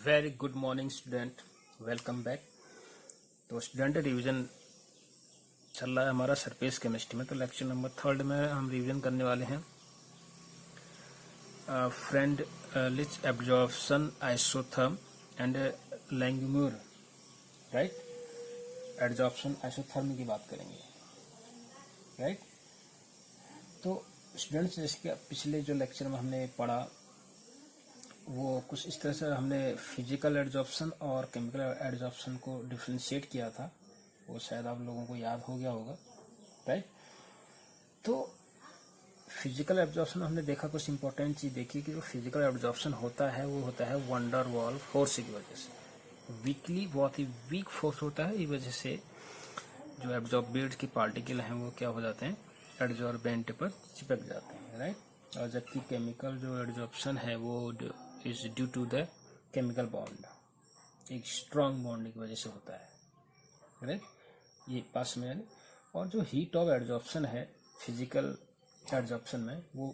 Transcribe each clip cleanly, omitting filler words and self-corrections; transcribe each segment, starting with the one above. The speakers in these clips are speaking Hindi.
Very good morning student, welcome back. तो स्टूडेंट रिवीजन चल रहा है हमारा सरफेस केमिस्ट्री में। तो लेक्चर नंबर 3 में हम रिवीजन करने वाले हैं Freundlich absorption isotherm and Langmuir, right. Absorption isotherm की बात करेंगे, राइट। तो स्टूडेंट्स, जैसे पिछले जो लेक्चर में हमने पढ़ा वो कुछ इस तरह से हमने फिजिकल एड्जॉर्प्शन और केमिकल एड्जॉर्प्शन को डिफ्रेंशिएट किया था। वो शायद आप लोगों को याद हो गया होगा, राइट। तो फिजिकल एब्जॉर्प्शन हमने देखा, कुछ इंपॉर्टेंट चीज देखी कि जो फिजिकल एब्जॉर्प्शन होता है वो होता है वंडर वॉल फोर्स की वजह से। वीकली बहुत ही वीक फोर्स होता है, इस वजह से जो एब्जॉर्बेड के पार्टिकल हैं वो क्या हो जाते हैं, एड्जॉर्बेंट पर चिपक जाते हैं, राइट। और जबकि केमिकल जो एड्जॉर्प्शन है वो is due to the chemical bond, एक स्ट्रॉन्ग बॉन्ड की वजह से होता है, राइट। ये पास में। और जो हीट ऑफ एड्जॉर्प्शन है फिजिकल एड्जॉर्प्शन में वो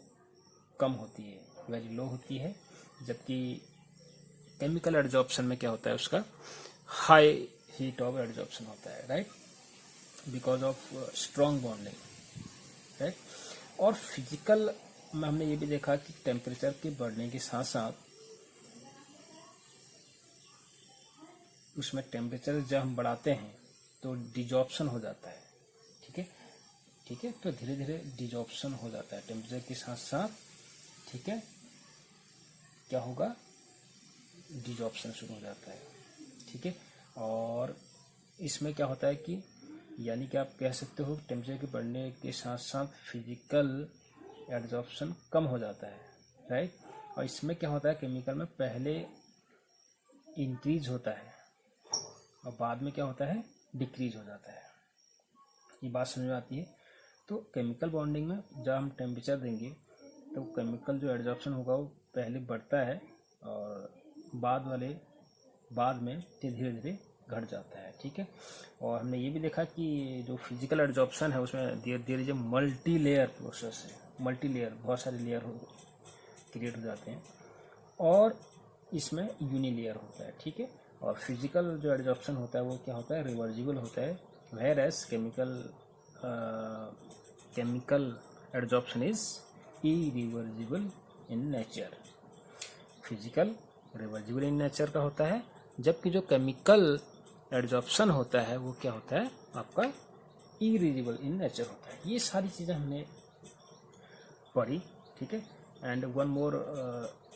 कम होती है, वेरी लो होती है। जबकि केमिकल एड्जॉर्प्शन में क्या होता है, उसका हाई हीट ऑफ एड्जॉर्प्शन होता है, right, because of strong bonding, right. और फिजिकल में हमने ये भी देखा कि टेम्परेचर के बढ़ने के साथ साथ उसमें टेम्परेचर जब हम बढ़ाते हैं तो डिजॉर्प्शन हो जाता है, ठीक है, ठीक है। तो धीरे धीरे डिजॉर्प्शन हो जाता है टेम्परेचर के साथ साथ, ठीक है। क्या होगा, डिजॉर्प्शन शुरू हो जाता है, ठीक है। और इसमें क्या होता है कि यानी कि आप कह सकते हो टेम्परेचर के बढ़ने के साथ साथ फिजिकल एड्जॉर्प्शन कम हो जाता है, राइट। और इसमें क्या होता है, केमिकल में पहले इंक्रीज होता है और बाद में क्या होता है, डिक्रीज हो जाता है। ये बात समझ में आती है। तो केमिकल बॉन्डिंग में जब हम टेम्परेचर देंगे तो केमिकल जो एड्जॉर्प्शन होगा वो पहले बढ़ता है और बाद में धीरे धीरे घट जाता है, ठीक है। और हमने ये भी देखा कि जो फिजिकल एड्जॉर्प्शन है उसमें धीरे धीरे जो मल्टी लेयर प्रोसेस है, मल्टी लेयर बहुत सारे लेयर क्रिएट हो जाते हैं और इसमें यूनिलेयर होता है, ठीक है। और फिजिकल जो एड्जॉर्प्शन होता है वो क्या होता है, रिवर्जिबल होता है, whereas chemical adsorption is irreversible in nature. Physical reversible in nature का होता है, जबकि जो केमिकल एड्जॉर्प्शन होता है वो क्या होता है, आपका इरिवर्जिबल इन नेचर होता है। ये सारी चीज़ें हमने पढ़ी, ठीक है। एंड वन मोर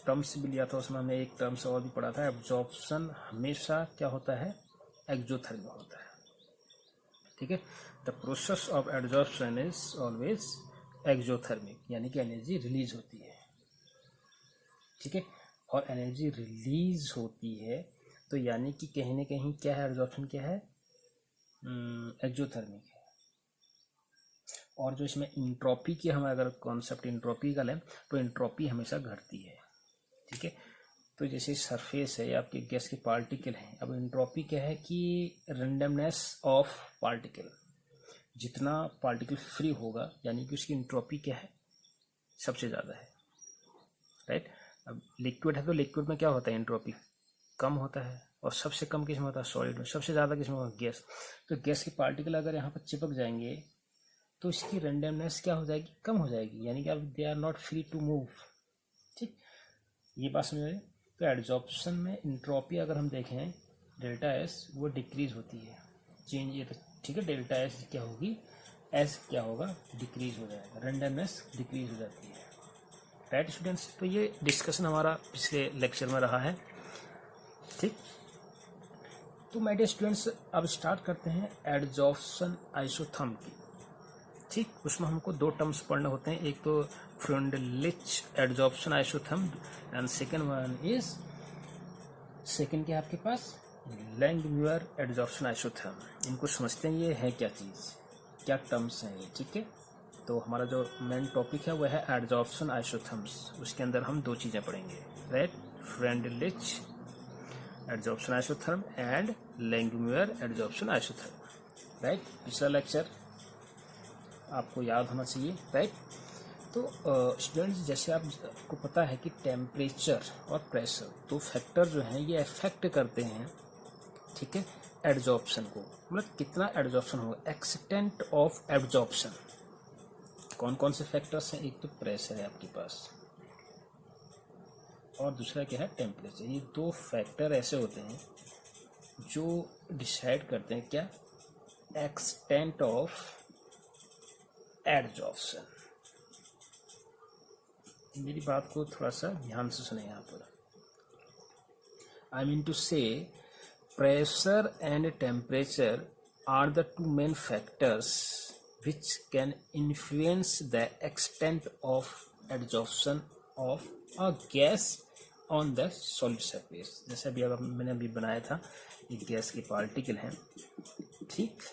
टर्म्स भी लिया था, उसमें हमने एक टर्म्स और भी पढ़ा था, एब्जॉर्प्शन हमेशा क्या होता है, एक्सोथर्मिक होता है, ठीक है। The process of absorption is always exothermic, यानी कि एनर्जी रिलीज होती है, ठीक है। और एनर्जी रिलीज होती है तो यानी कि कहीं ना कहीं क्या है, एब्जॉर्प्शन क्या है, एक्सोथर्मिक है। और जो इसमें इंट्रोपी की हम अगर कॉन्सेप्ट इंट्रोपी का लें तो इंट्रोपी हमेशा घटती है, ठीक है। तो जैसे सरफेस है, आपके गैस के पार्टिकल हैं, अब इंट्रोपी क्या है कि रेंडमनेस ऑफ पार्टिकल, जितना पार्टिकल फ्री होगा यानी कि उसकी इंट्रोपी क्या है, सबसे ज़्यादा है, राइट। अब लिक्विड है तो लिक्विड में क्या होता है, इंट्रोपी कम होता है। और सबसे कम किस में होता है, सॉलिड में। सबसे ज़्यादा किस में होगा, गैस। तो गैस के पार्टिकल अगर यहाँ पर चिपक जाएंगे तो इसकी रेंडमनेस क्या हो जाएगी, कम हो जाएगी, यानी कि अब they are not free to move, ठीक। ये बात समझ रहे। तो एड्जॉर्प्शन में इंट्रोपी अगर हम देखें डेल्टा एस वो डिक्रीज होती है, चेंज ये तो ठीक है, डेल्टा एस क्या होगी, एस क्या होगा, डिक्रीज हो जाएगा, रेंडमनेस डिक्रीज हो जाती है, राइट स्टूडेंट्स। तो ये डिस्कशन हमारा पिछले लेक्चर में रहा है, ठीक। तो माय डियर स्टूडेंट्स, अब स्टार्ट करते हैं एड्जॉर्प्शन आइसोथर्म की, ठीक। उसमें हमको दो टर्म्स पढ़ने होते हैं, एक तो Freundlich adsorption isotherm and second one is, second क्या है आपके पास, लैंगम्यूर एड्जॉर्प्शन आइसोथर्म। इनको समझते हैं ये है क्या चीज़, क्या टर्म्स हैं ये, ठीक है। तो हमारा जो मेन टॉपिक है वह है एड्जॉर्प्शन आइसोथर्म्स, उसके अंदर हम दो चीज़ें पढ़ेंगे, right, Freundlich adsorption isotherm and Langmuir adsorption isotherm, right. पिछला लेक्चर आपको याद होना चाहिए, राइट। तो स्टूडेंट्स, जैसे आपको पता है कि टेम्परेचर और प्रेशर दो फैक्टर जो हैं ये अफेक्ट करते हैं, ठीक है, एड्जॉर्प्शन को। मतलब कितना एड्जॉर्प्शन होगा, एक्सटेंट ऑफ एब्जॉर्प्शन। कौन कौन से फैक्टर्स हैं, एक तो प्रेशर है आपके पास और दूसरा क्या है, टेम्परेचर। ये दो फैक्टर ऐसे होते हैं जो डिसाइड करते हैं क्या, एक्सटेंट ऑफ एड्जॉर्प्शन। मेरी बात को थोड़ा सा ध्यान से सुने यहाँ पर। आई मीन टू से pressure and temperature are the two main factors which can influence the extent of adsorption of a gas on the solid surface। जैसे अभी मैंने अभी बनाया था, एक गैस के पार्टिकल हैं, ठीक,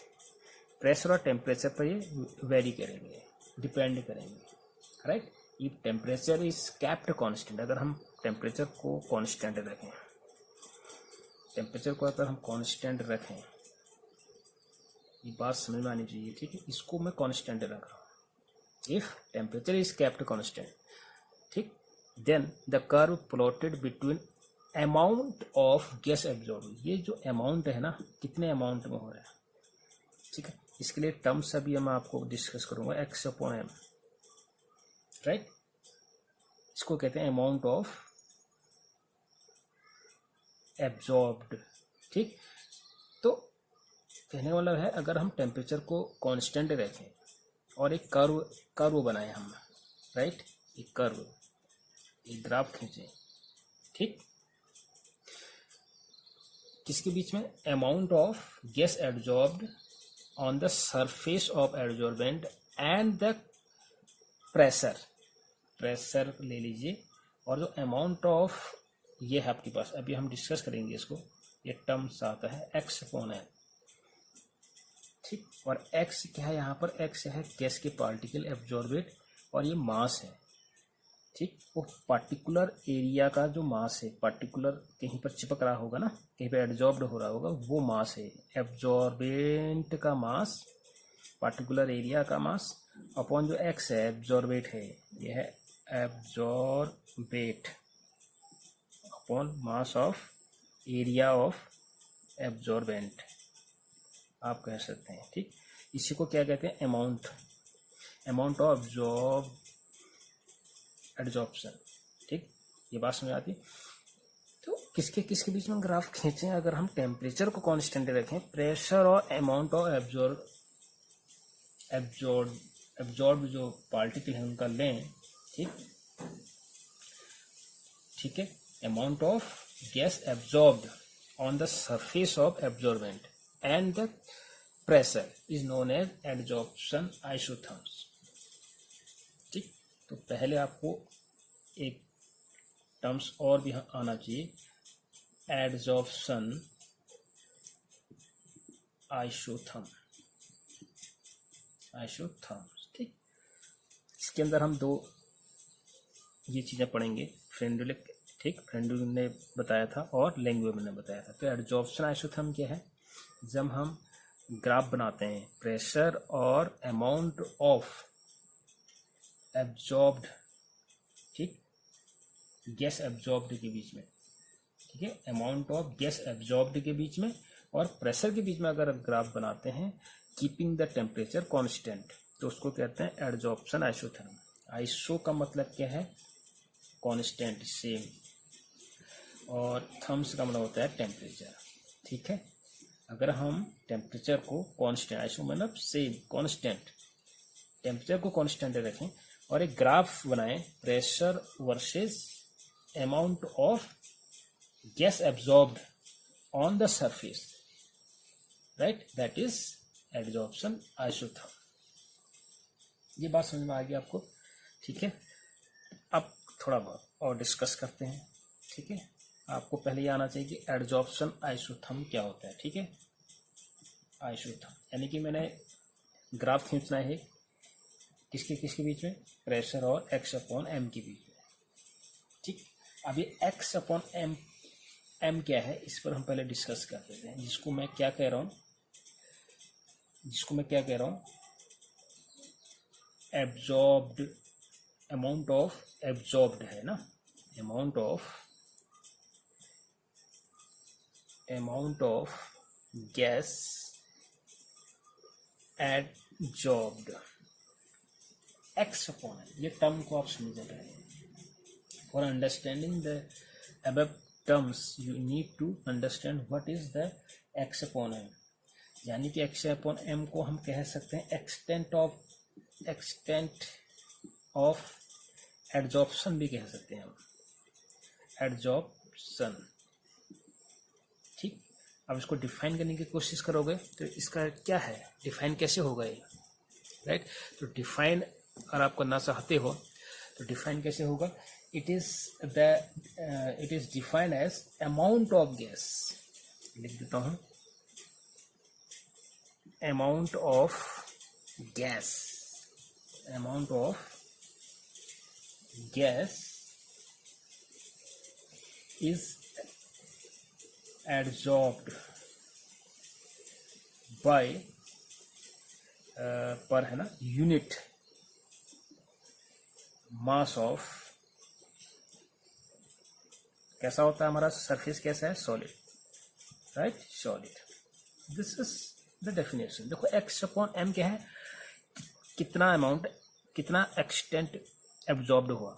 प्रेशर और टेम्परेचर पर ये वेरी करेंगे, डिपेंड करेंगे, right. If temperature is kept constant, अगर हम टेम्परेचर को कांस्टेंट रखें, टेम्परेचर को अगर हम कांस्टेंट रखें, ये बात समझ में आनी चाहिए, ठीक है, इसको मैं कांस्टेंट रख रहा हूँ। If temperature is kept constant, ठीक, then the curve plotted between amount of gas absorb, ये जो अमाउंट है ना, कितने अमाउंट में हो रहा है, ठीक है, इसके लिए टर्म्स अभी मैं आपको डिस्कस करूंगा, एक्स अपॉन एम, राइट। इसको कहते हैं अमाउंट ऑफ एब्जॉर्ब्ड, ठीक। तो कहने का मतलब है, अगर हम टेम्परेचर को कांस्टेंट रखें और एक कर्व बनाए हम, राइट, एक कर्व, एक ग्राफ खींचें, ठीक, किसके बीच में, amount of gas absorbed on the surface of absorbent and the pressure ले लीजिए, और जो अमाउंट ऑफ, ये है आपके पास, अभी हम डिस्कस करेंगे इसको, ये टर्म्स आता है एक्स अपॉन एम, ठीक, और एक्स क्या है यहाँ पर, एक्स है गैस के पार्टिकल एब्जॉर्बेट, और ये मास है, ठीक, वो पार्टिकुलर एरिया का जो मास है, पार्टिकुलर कहीं पर चिपक रहा होगा ना, कहीं पर एब्जॉर्ब्ड हो रहा होगा, वो मास है, एब्जॉर्बेंट का मास, पार्टिकुलर एरिया का मास, अपॉन जो एक्स है, एब्जॉर्बेट है, ये है absorbent upon mass of area of absorbent, आप कह सकते हैं, ठीक। इसी को क्या कहते हैं, अमाउंट ऑफ एड्जॉर्प्शन, ठीक, ये बात समझ आती। तो किसके किसके बीच में ग्राफ खींचें, अगर हम टेम्परेचर को कांस्टेंट रखें, प्रेशर और अमाउंट ऑफ एब्जॉर्ब जो पार्टिकल है उनका लें, ठीक है, amount of gas absorbed on the surface of absorbent and the pressure is known as adsorption isotherms, ठीक। तो पहले आपको एक टर्म्स और भी आना चाहिए, एडजॉर्प्शन आइसोथर्म्स, ठीक। इसके अंदर हम दो ये चीज़ें पढ़ेंगे, फ्रेंडलिक, ठीक, फ्रेंडलिक ने बताया था और लैंग्वेज ने बताया था। तो एड्जॉर्प्शन आइसोथर्म क्या है, जब हम ग्राफ बनाते हैं प्रेशर और अमाउंट ऑफ एब्जॉर्ब्ड, ठीक, गैस एब्जॉर्ब्ड के बीच में, ठीक है, अमाउंट ऑफ गैस एब्जॉर्ब्ड के बीच में और प्रेशर के बीच में अगर ग्राफ बनाते हैं, कीपिंग द टेम्परेचर कांस्टेंट, तो उसको कहते हैं एड्जॉर्प्शन आइसोथर्म। आइसो का मतलब क्या है, कांस्टेंट, सेम, और थर्म्स का मतलब होता है टेम्परेचर, ठीक है। अगर हम टेम्परेचर को कांस्टेंट, आइसो मतलब सेम, कांस्टेंट, टेम्परेचर को कांस्टेंट रखें और एक ग्राफ बनाएं, pressure versus amount of gas absorbed on the surface, right, that is adsorption isotherm. ये बात समझ में आ गई आपको, ठीक है। अब थोड़ा बहुत और डिस्कस करते हैं, ठीक है। आपको पहले ये आना चाहिए कि एड्जॉर्प्शन आइसोथर्म क्या होता है, ठीक है। आइसोथर्म यानी कि मैंने ग्राफ खींचना है किसके किसके बीच में, प्रेशर और एक्स अपॉन एम के बीच में, ठीक। अब ये एक्स अपॉन एम क्या है, इस पर हम पहले डिस्कस कर लेते हैं, जिसको मैं क्या कह रहा हूँ, एब्जॉर्ब्ड अमाउंट ऑफ एब्जॉर्ब्ड है ना, amount of gas absorbed x upon m, ये टर्म को आप समझ रहे हैं। For understanding the above terms you need to understand what is the x upon m, यानी कि x अपॉन m को हम कह सकते हैं एक्सटेंट ऑफ एड्जॉर्प्शन भी कह सकते हैं हम, एड्जॉर्प्शन। ठीक, अब इसको डिफाइन करने की कोशिश करोगे तो इसका क्या है, डिफाइन कैसे होगा ये, राइट। तो डिफाइन अगर आप करना चाहते हो तो डिफाइन कैसे होगा, it is defined as amount of gas, लिख देता हूं, amount of gas is absorbed by पर है ना यूनिट मास ऑफ, कैसा होता है हमारा सरफेस, कैसा है, solid, right, solid. This is the definition. देखो एक्स अपॉन एम क्या है, कितना अमाउंट, कितना एक्सटेंट एब्जॉर्ब्ड हुआ,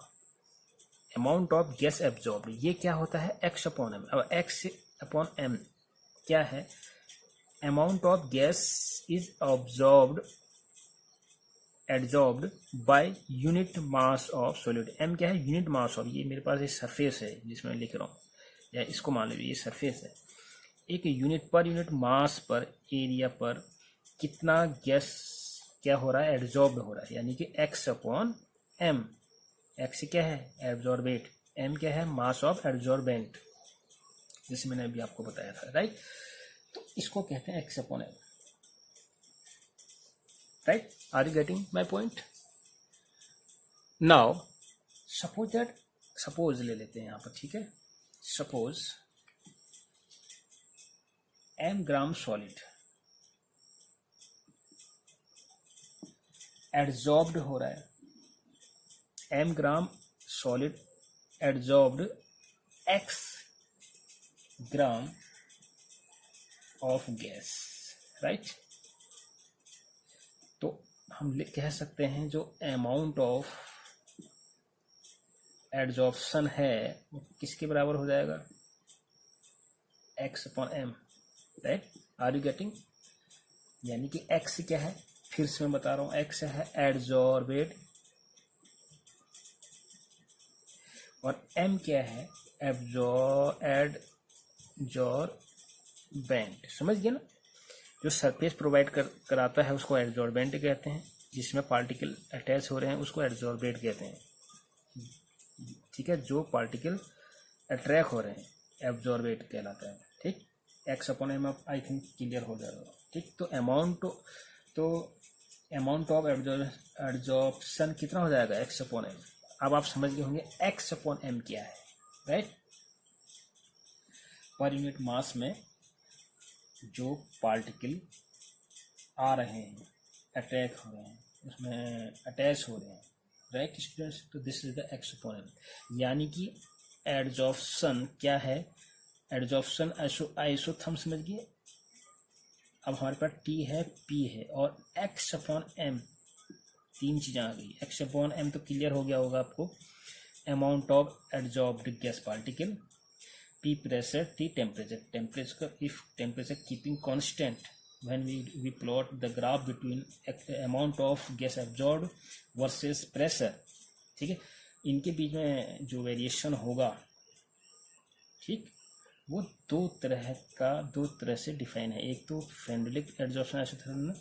अमाउंट ऑफ गैस एब्जॉर्ब्ड, ये क्या होता है एक्स अपॉन एम। अब एक्स अपॉन एम क्या है, amount of gas is absorbed by unit mass of solid. M क्या है, यूनिट मास ऑफ, ये मेरे पास ये सरफेस है जिसमें मैं लिख रहा हूँ, या इसको मान लीजिए ये सरफेस है, एक यूनिट मास पर एरिया पर कितना गैस क्या हो रहा है, एब्जॉर्ब्ड हो रहा है, यानी कि एक्स अपॉन एम। एक्स क्या है, एब्जॉर्बेट, एम क्या है, मास ऑफ एब्जॉर्बेंट, जैसे मैंने अभी आपको बताया था, राइट। तो इसको कहते हैं x upon m, right. Are you getting my point? Now suppose ले लेते हैं यहाँ पर, ठीक है। Suppose m gram solid adsorbed हो रहा है, m gram solid adsorbed x gram of gas, right. तो हम कह सकते हैं जो अमाउंट ऑफ एड्जॉर्प्शन है वो किसके बराबर हो जाएगा, x upon m, right. Are you getting? यानी कि x क्या है, फिर से मैं बता रहा हूं, x है एड्जॉर्बेड और m क्या है, एड्जॉर्बेंट। समझ गए ना? जो सरफेस प्रोवाइड कराता है उसको एड्जॉर्बेंट कहते हैं, जिसमें पार्टिकल अटैच हो रहे हैं उसको एड्जॉर्बेट कहते हैं, ठीक है। जो पार्टिकल अट्रैक्ट हो रहे हैं एब्जॉर्बेट कहलाता है, ठीक। एक्स अपॉन एम आप आई थिंक क्लियर हो जाएगा, ठीक। तो अमाउंट ऑफ एब्जॉर्प्शन कितना हो जाएगा, एक्स अपॉन एम। अब आप समझ गए होंगे एक्स अपॉन एम क्या है, राइट। पर यूनिट मास में जो पार्टिकल आ रहे हैं, अटैक हो रहे हैं, उसमें अटैच हो रहे हैं, राइट स्टूडेंट्स। तो this is the x upon m, यानी कि एड्जॉर्प्शन क्या है, एड्जॉर्प्शन आइसोथर्म समझ गए। अब हमारे पास टी है, पी है और एक्स अपॉन एम, तीन चीजें आ गई। एक्स अपॉन एम तो क्लियर हो गया होगा आपको, amount of adsorbed gas particle, P pressure, T temperature if temperature keeping constant when we plot the graph between amount of gas absorbed versus pressure, ठीक है। इनके बीच में जो वेरिएशन होगा, ठीक, वो दो तरह से डिफाइन है। एक तो Freundlich adsorption isotherm,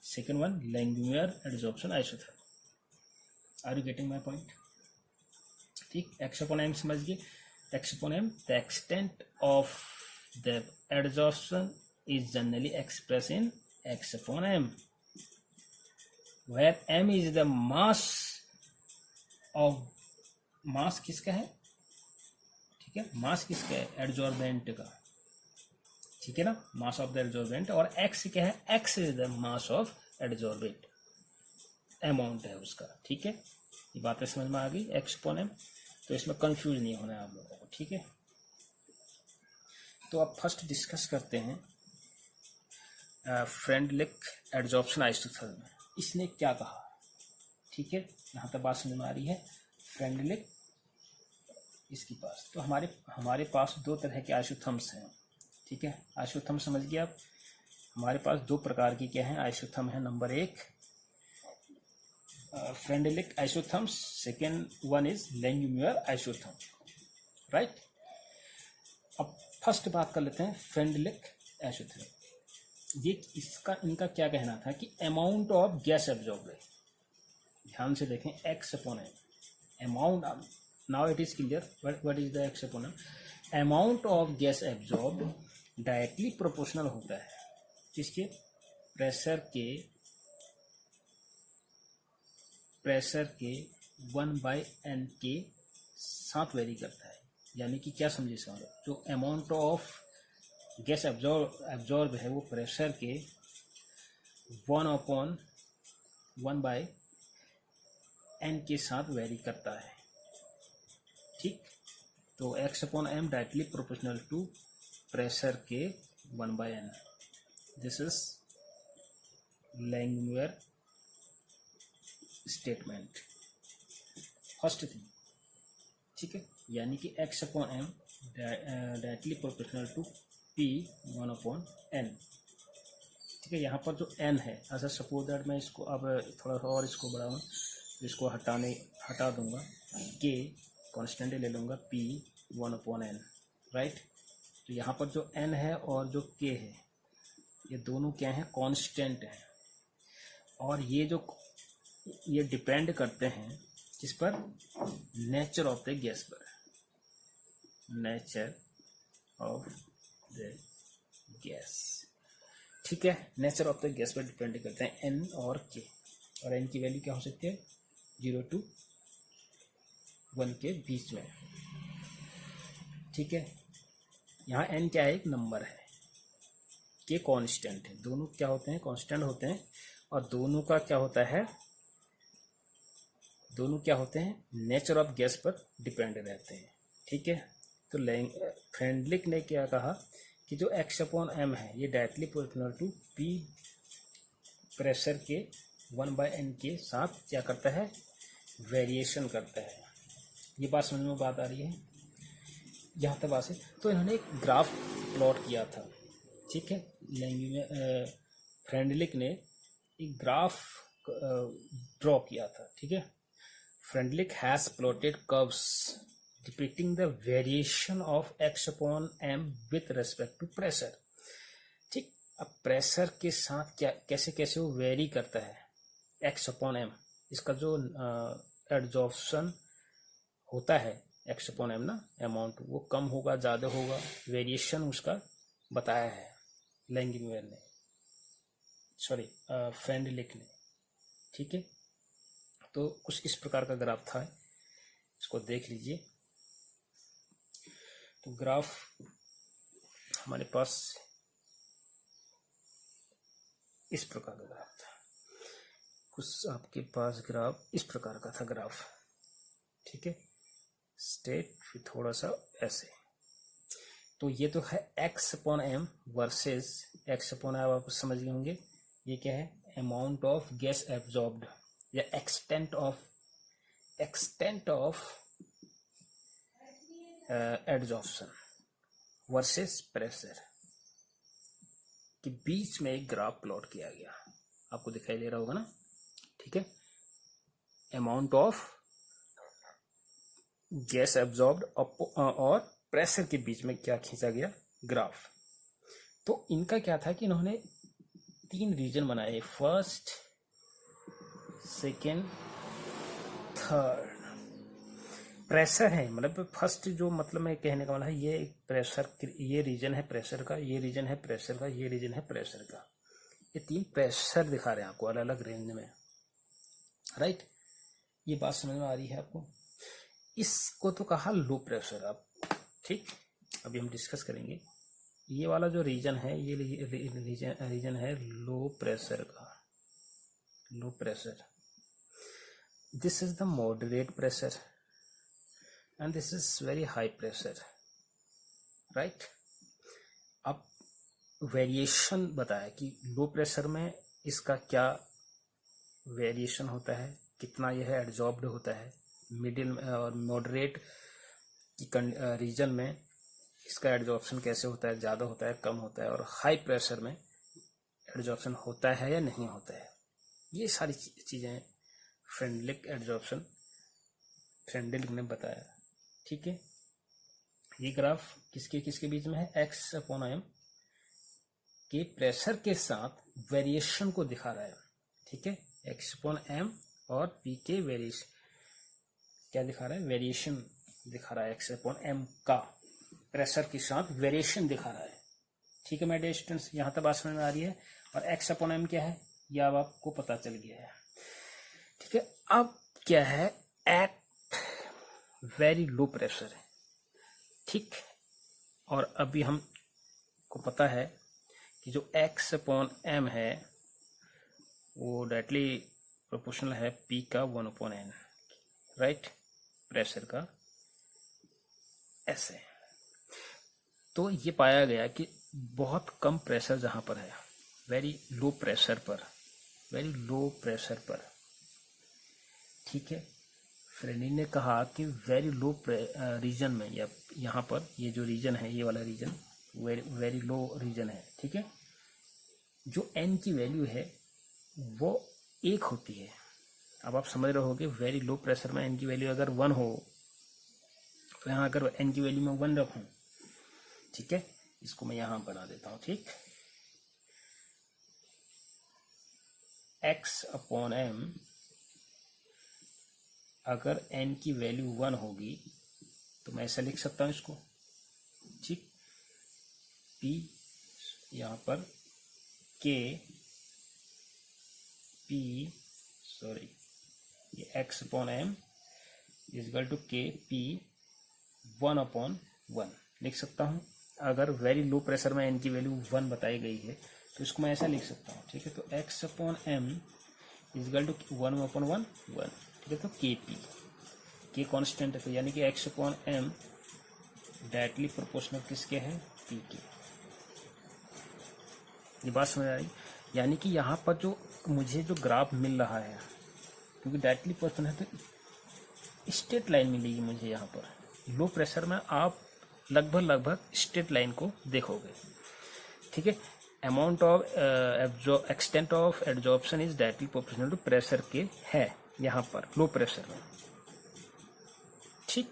second one Langmuir adsorption isotherm. Are you getting my point? ठीक, एक्स अपॉन एम समझ गए। X upon m, the extent of the adsorption is generally expressed in x upon m, where m is the mass किसका है, ठीक है, मास किसका है, एड्जॉर्बेंट का, ठीक है ना, मास ऑफ द एड्जॉर्बेंट। और x क्या है, x is the mass of adsorbent, amount है उसका, ठीक है। ये बातें समझ में आ गई x अपॉन m, तो इसमें कंफ्यूज नहीं होना है आप लोगों को, ठीक है। तो अब फर्स्ट डिस्कस करते हैं फ्रेंडलिक एडजॉर्प्शन आइसोथर्म। इसने क्या कहा, ठीक है, यहाँ तक बात समझ में आ रही है। फ्रेंडलिक इसके पास, तो हमारे पास दो तरह के आइसोथर्म्स हैं, ठीक है। आइसोथर्म समझ गए आप, हमारे पास दो प्रकार की क्या है आइसोथर्म है। नंबर एक Freundlich isotherms, second one is Langmuir isotherm, right. अब फर्स्ट बात कर लेते हैं फ्रेंडलिक आइसोथर्म। ये इनका क्या कहना था कि अमाउंट ऑफ गैस एब्जॉर्ब है, ध्यान से देखें, x upon m amount, now it is clear what is the x upon m। Amount of gas absorb directly proportional होता है किसके, प्रेशर के 1/n के साथ वेरी करता है। यानी कि क्या समझे इसका, जो अमाउंट ऑफ गैस एब्जॉर्ब है वो प्रेशर के 1/n के साथ वेरी करता है, ठीक। तो x upon m directly proportional to pressure के 1/n, this is Langmuir statement, first thing, ठीक है। यानी कि x upon m directly proportional to P1/n, ठीक है। यहाँ पर जो n है, ऐसा सपोज दैट मैं इसको अब थोड़ा सा और इसको बढ़ाऊँ, इसको हटा दूंगा, k कॉन्स्टेंट ले लूँगा P1/n, राइट। तो यहाँ पर जो n है और जो k है ये दोनों क्या हैं, कांस्टेंट हैं। और ये डिपेंड करते हैं किस पर, नेचर ऑफ द गैस पर, नेचर ऑफ द गैस, ठीक है। नेचर ऑफ द गैस पर डिपेंड करते हैं n और k, और n की वैल्यू क्या हो सकती है 0 to 1 के बीच में, ठीक है। यहाँ n क्या है, एक नंबर है, k कांस्टेंट है, दोनों क्या होते हैं, कांस्टेंट होते हैं। और दोनों क्या होते हैं नेचर ऑफ गैस पर डिपेंड रहते हैं, ठीक है। तो फ्रेंडलिक ने क्या कहा कि जो x अपॉन m है ये directly proportional to P pressure के 1/n के साथ क्या करता है, वेरिएशन करता है। ये बात समझ में बात आ रही है यहाँ तक बात है। तो इन्होंने एक ग्राफ प्लॉट किया था, ठीक है। फ्रेंडलिक ने एक ग्राफ ड्रॉ किया था, ठीक है। Freundlich has plotted curves depicting the variation of x upon m with respect to pressure, ठीक। अब प्रेशर के साथ क्या कैसे वो वेरी करता है x अपॉन m, इसका जो एडजॉर्प्शन होता है x अपॉन m ना, अमाउंट वो कम होगा ज़्यादा होगा, वेरिएशन उसका बताया है लैंगम्यूर ने, सॉरी फ्रेंडलिक ने, ठीक है। तो कुछ इस प्रकार का ग्राफ था, इसको देख लीजिए। तो ग्राफ हमारे पास इस प्रकार का ग्राफ था, कुछ आपके पास ग्राफ इस प्रकार का था ग्राफ, ठीक है। स्टेट फिर थोड़ा सा ऐसे, तो ये तो है x upon m versus x upon m, आप समझ गए होंगे ये क्या है, अमाउंट ऑफ गैस एब्जॉर्ब्ड या extent of adsorption versus pressure के बीच में एक ग्राफ प्लॉट किया गया, आपको दिखाई दे रहा होगा ना, ठीक है। अमाउंट ऑफ गैस एब्जॉर्ब्ड और प्रेशर के बीच में क्या खींचा गया, ग्राफ। तो इनका क्या था कि इन्होंने 3 रीजन बनाए, फर्स्ट सेकेंड थर्ड। प्रेशर है मतलब फर्स्ट, जो मतलब मैं कहने का मतलब है ये प्रेशर, ये रीजन है प्रेशर का, ये रीजन है प्रेशर का, ये रीजन है प्रेशर का, ये 3 प्रेशर दिखा रहे हैं आपको अलग अलग रेंज में, राइट। ये बात समझ में आ रही है आपको। इसको तो कहा लो प्रेशर, अब ठीक, अभी हम डिस्कस करेंगे। ये वाला जो रीजन है ये रीजन है लो प्रेशर का, low pressure. this is the moderate pressure and this is very high pressure, right? अब वेरिएशन बताया कि लो प्रेशर में इसका क्या वेरिएशन होता है, कितना यह एड्जॉर्ब्ड होता है, मिडिल और मॉडरेट की रीजन में इसका एड्जॉर्प्शन कैसे होता है, ज़्यादा होता है, कम होता है, और हाई प्रेशर में एड्जॉर्प्शन होता है या नहीं होता है। ये सारी चीज़ें फ्रेंडलिक एड्जॉर्प्शन फ्रेंडलिक ने बताया, ठीक है। ये ग्राफ किसके किसके बीच में है, एक्स अपॉन एम के प्रेशर के साथ वेरिएशन को दिखा रहा है, ठीक है। एक्स अपॉन एम और पी के वेरिएशन क्या दिखा रहा है, वेरिएशन दिखा रहा है, एक्स अपॉन एम का प्रेशर के साथ वेरिएशन दिखा रहा है, ठीक है। मेरे डियर स्टूडेंट्स, यहाँ तक बात समझ में आ रही है। और एक्स अपॉन एम क्या है, यह अब आपको पता चल गया है, ठीक है। अब क्या है, एट वेरी लो प्रेशर है, ठीक। और अभी हमको पता है कि जो एक्स अपॉन एम है वो डायरेक्टली प्रोपोर्शनल है पी का 1/n, राइट, प्रेशर का ऐसे। तो ये पाया गया कि बहुत कम प्रेशर जहाँ पर है, वेरी लो प्रेशर पर, वेरी लो प्रेशर पर, ठीक है। फ्रेंडी ने कहा कि वेरी लो रीजन में, या यहाँ पर ये जो रीजन है, ये वाला रीजन वेरी लो रीजन है, ठीक है। जो एन की वैल्यू है वो 1 होती है। अब आप समझ रहे होगे, वेरी लो प्रेशर में एन की वैल्यू अगर 1 हो तो यहाँ अगर एन की वैल्यू में 1 रखूँ, ठीक है, इसको मैं यहाँ बना देता हूँ, ठीक। एक्स अपॉन एम अगर एन की वैल्यू 1 होगी तो मैं ऐसा लिख सकता हूँ इसको, ठीक। पी यहाँ पर के पी सॉरी ये x upon m is equal to K P 1/1 लिख सकता हूँ। अगर वेरी लो प्रेशर में एन की वैल्यू 1 बताई गई है तो इसको मैं ऐसा लिख सकता हूँ, ठीक है। तो x upon m is equal to 1/1, ठीक है। तो के पी, के कॉन्स्टेंट है, तो यानी कि x upon m directly proportional किसके है, पी के। ये बात समझ आ रही, यानी कि यहाँ पर जो मुझे जो ग्राफ मिल रहा है, क्योंकि डायरेक्टली प्रोपोर्शनल है तो स्ट्रेट लाइन मिलेगी मुझे यहाँ पर। लो प्रेशर में आप लगभग स्ट्रेट लाइन को देखोगे, ठीक है। Amount of extent of absorption is directly proportional to pressure के है यहाँ पर लो प्रेशर में, ठीक,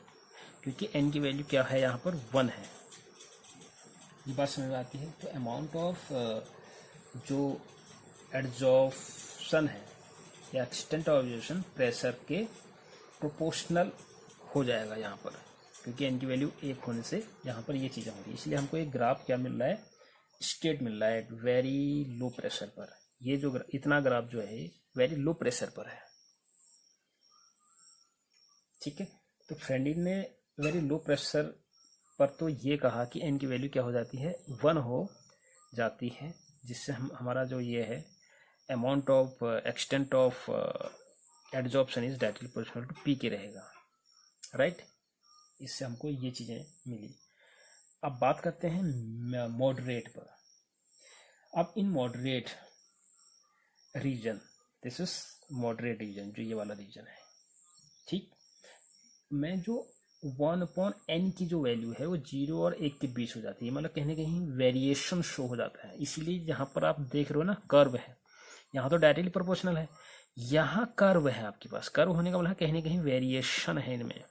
क्योंकि एन की वैल्यू क्या है यहाँ पर 1 है। ये बात समझ में आती है। तो अमाउंट ऑफ जो एब्जॉर्प्शन है या एक्सटेंट ऑफ एब्जॉर्प्शन प्रेशर के प्रोपोर्शनल हो जाएगा यहाँ पर, क्योंकि एन की वैल्यू 1 होने से यहाँ पर ये चीज़ें होंगी। इसलिए हमको एक ग्राफ क्या मिल रहा है, स्टेट मिल रहा है वेरी लो प्रेशर पर। ये जो इतना ग्राफ जो है वेरी लो प्रेशर पर है, ठीक है। तो फ्रेंडी ने वेरी लो प्रेशर पर तो ये कहा कि एन की वैल्यू क्या हो जाती है, 1 हो जाती है, जिससे हमारा जो ये है amount of extent of adsorption is directly proportional to P के रहेगा, राइट। इससे हमको ये चीज़ें मिली। अब बात करते हैं मॉडरेट पर। अब in moderate region, this is moderate region, जो ये वाला रीजन है, ठीक। मैं जो 1/n की जो वैल्यू है वो 0 और 1 के बीच हो जाती है, मतलब कहीं ना कहीं वेरिएशन शो हो जाता है। इसीलिए यहाँ पर आप देख रहे हो ना, कर्व है, यहाँ तो डायरेक्टली प्रोपोर्शनल है, यहाँ कर्व है आपके पास। कर्व होने का मतलब कहीं ना कहीं वेरिएशन है इनमें।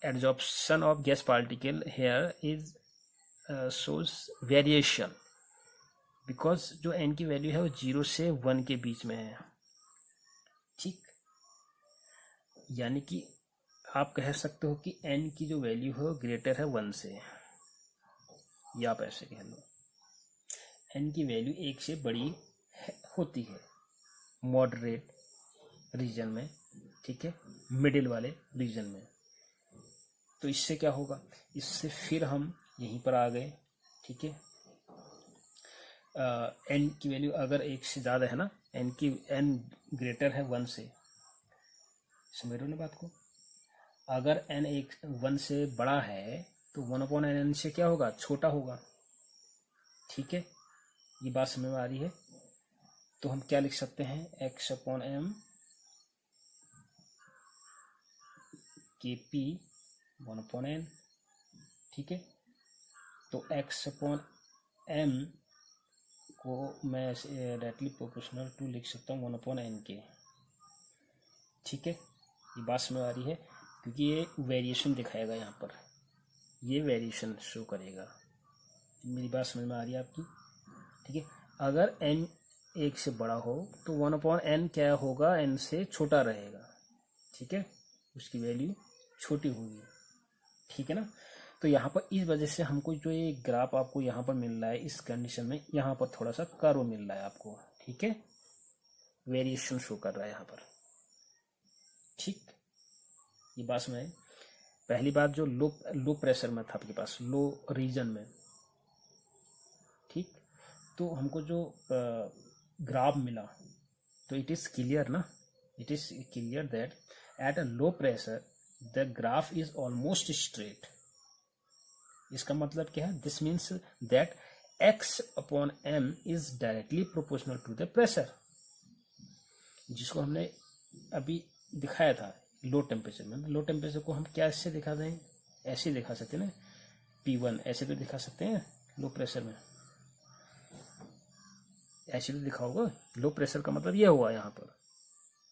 Adsorption of gas particle here is shows variation, because जो n की वैल्यू है वो 0 से 1 के बीच में है, ठीक। यानी कि आप कह सकते हो कि n की जो वैल्यू है वो ग्रेटर है 1 से, या आप ऐसे कह लो n की वैल्यू 1 से बड़ी होती है मॉडरेट रीजन में, ठीक है, मिडिल वाले रीजन में। तो इससे क्या होगा, इससे फिर हम यहीं पर आ गए, ठीक है। एन की वैल्यू अगर 1 से ज़्यादा है ना, एन ग्रेटर है 1 से, समझ रहे हो ना बात को। अगर n एक 1 से बड़ा है तो 1/n से क्या होगा, छोटा होगा। ठीक है, ये बात समझ में आ रही है। तो हम क्या लिख सकते हैं, x/m kp 1/n। ठीक है, तो x/m को मैं डायरेक्टली प्रोपोर्शनल टू लिख सकता हूँ 1/n के। ठीक है, ये बात समझ आ रही है, क्योंकि ये वेरिएशन दिखाएगा यहाँ पर, ये वेरिएशन शो करेगा। मेरी बात समझ में आ रही है आपकी। ठीक है, अगर n 1 से बड़ा हो तो 1/n क्या होगा, n से छोटा रहेगा। ठीक है, उसकी वैल्यू छोटी होगी। ठीक है ना। तो यहाँ पर इस वजह से हमको जो ये ग्राफ आपको यहाँ पर मिल रहा है, इस कंडीशन में यहाँ पर थोड़ा सा कर्व मिल रहा है आपको। ठीक है, वेरिएशन शो कर रहा है यहाँ पर। ठीक, ये बात समझ आई। पहली बात जो लो प्रेशर में था आपके पास, लो रीजन में, ठीक, तो हमको जो ग्राफ मिला, तो इट इज क्लियर ना, it is clear that at a low pressure the graph is almost straight. इसका मतलब क्या है, this means that x/m is directly proportional to the pressure, जिसको हमने अभी दिखाया था लो टेम्परेचर में। लो टेम्परेचर को हम क्या ऐसे दिखा दें, ऐसे दिखा सकते हैं ना, P1 ऐसे तो दिखा सकते हैं लो प्रेशर में, ऐसे तो दिखा होगा। लो प्रेशर का मतलब ये हुआ यहाँ पर।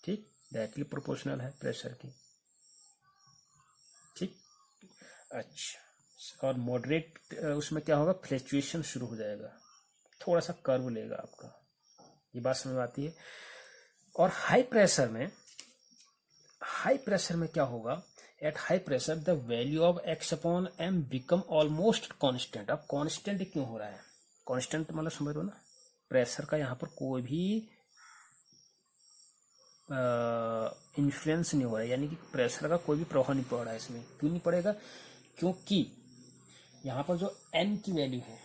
ठीक, डायरेक्टली प्रोपोर्शनल है प्रेशर की। ठीक, अच्छा, और मॉडरेट उसमें क्या होगा, फ्लक्चुएशन शुरू हो जाएगा, थोड़ा सा कर्व लेगा आपका। ये बात समझ में आती है। और हाई प्रेशर में क्या होगा, at high pressure the value of x/m become almost constant. अब कांस्टेंट क्यों हो रहा है, कांस्टेंट मतलब समझ रहे हो ना, प्रेशर का यहाँ पर कोई भी इन्फ्लुएंस नहीं हो रहा है, यानी कि प्रेशर का कोई भी प्रभाव नहीं पड़ रहा है इसमें। क्यों नहीं पड़ेगा, क्योंकि यहाँ पर जो n की वैल्यू है,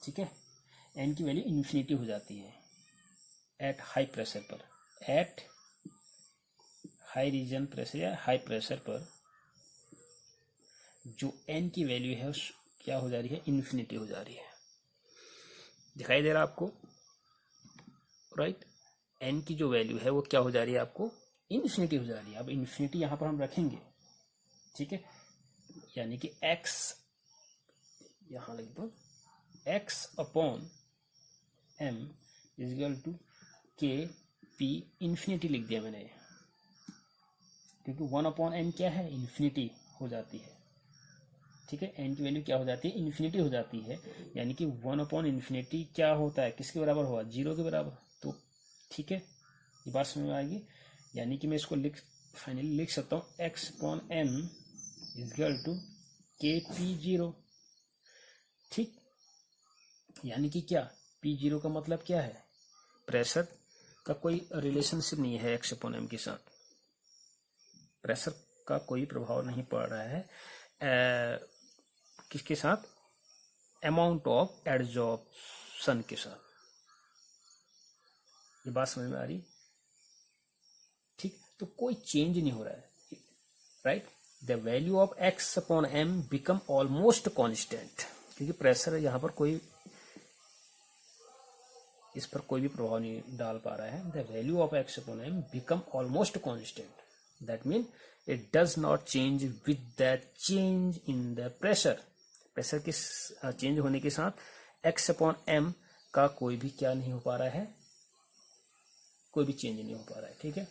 ठीक है, n की वैल्यू इन्फिनिटी हो जाती है एट हाई प्रेशर पर। एट हाई रीजन प्रेशर या हाई प्रेशर पर जो n की वैल्यू है उस क्या हो जा रही है, इन्फिनिटी हो जा रही है। दिखाई दे रहा है आपको, राइट। n की जो वैल्यू है वो क्या हो जा रही है आपको, इन्फिनिटी हो जा रही है। अब इन्फिनिटी यहाँ पर हम रखेंगे, ठीक है, यानी कि x यहाँ लिख दो, x/m is equal to kp, infinity लिख दिया मैंने, क्योंकि 1/n क्या है, इन्फिनिटी हो जाती है। ठीक है, n की वैल्यू क्या हो जाती है, इन्फिनिटी हो जाती है, यानी कि 1/∞ क्या होता है, किसके बराबर हुआ, 0 के बराबर। तो ठीक है, ये बात समझ में आएगी। यानी कि मैं इसको फाइनली लिख सकता हूँ x/m is equal to kp0। ठीक, यानी कि क्या, p0 का मतलब क्या है, प्रेशर का कोई रिलेशनशिप नहीं है x/m के साथ, प्रेशर का कोई प्रभाव नहीं पड़ रहा है किसके साथ, अमाउंट ऑफ एडजॉर्प्शन के साथ। ये बात समझ में आ रही, ठीक, तो कोई चेंज नहीं हो रहा है, right. The value of x/m become almost constant, क्योंकि प्रेशर यहाँ पर कोई, इस पर कोई भी प्रभाव नहीं डाल पा रहा है। The value of x/m become almost constant, that mean it does not change with the change in the pressure. Pressure के चेंज होने के साथ x/m का कोई भी क्या नहीं हो पा रहा है, कोई भी चेंज नहीं हो पा रहा है। ठीक है,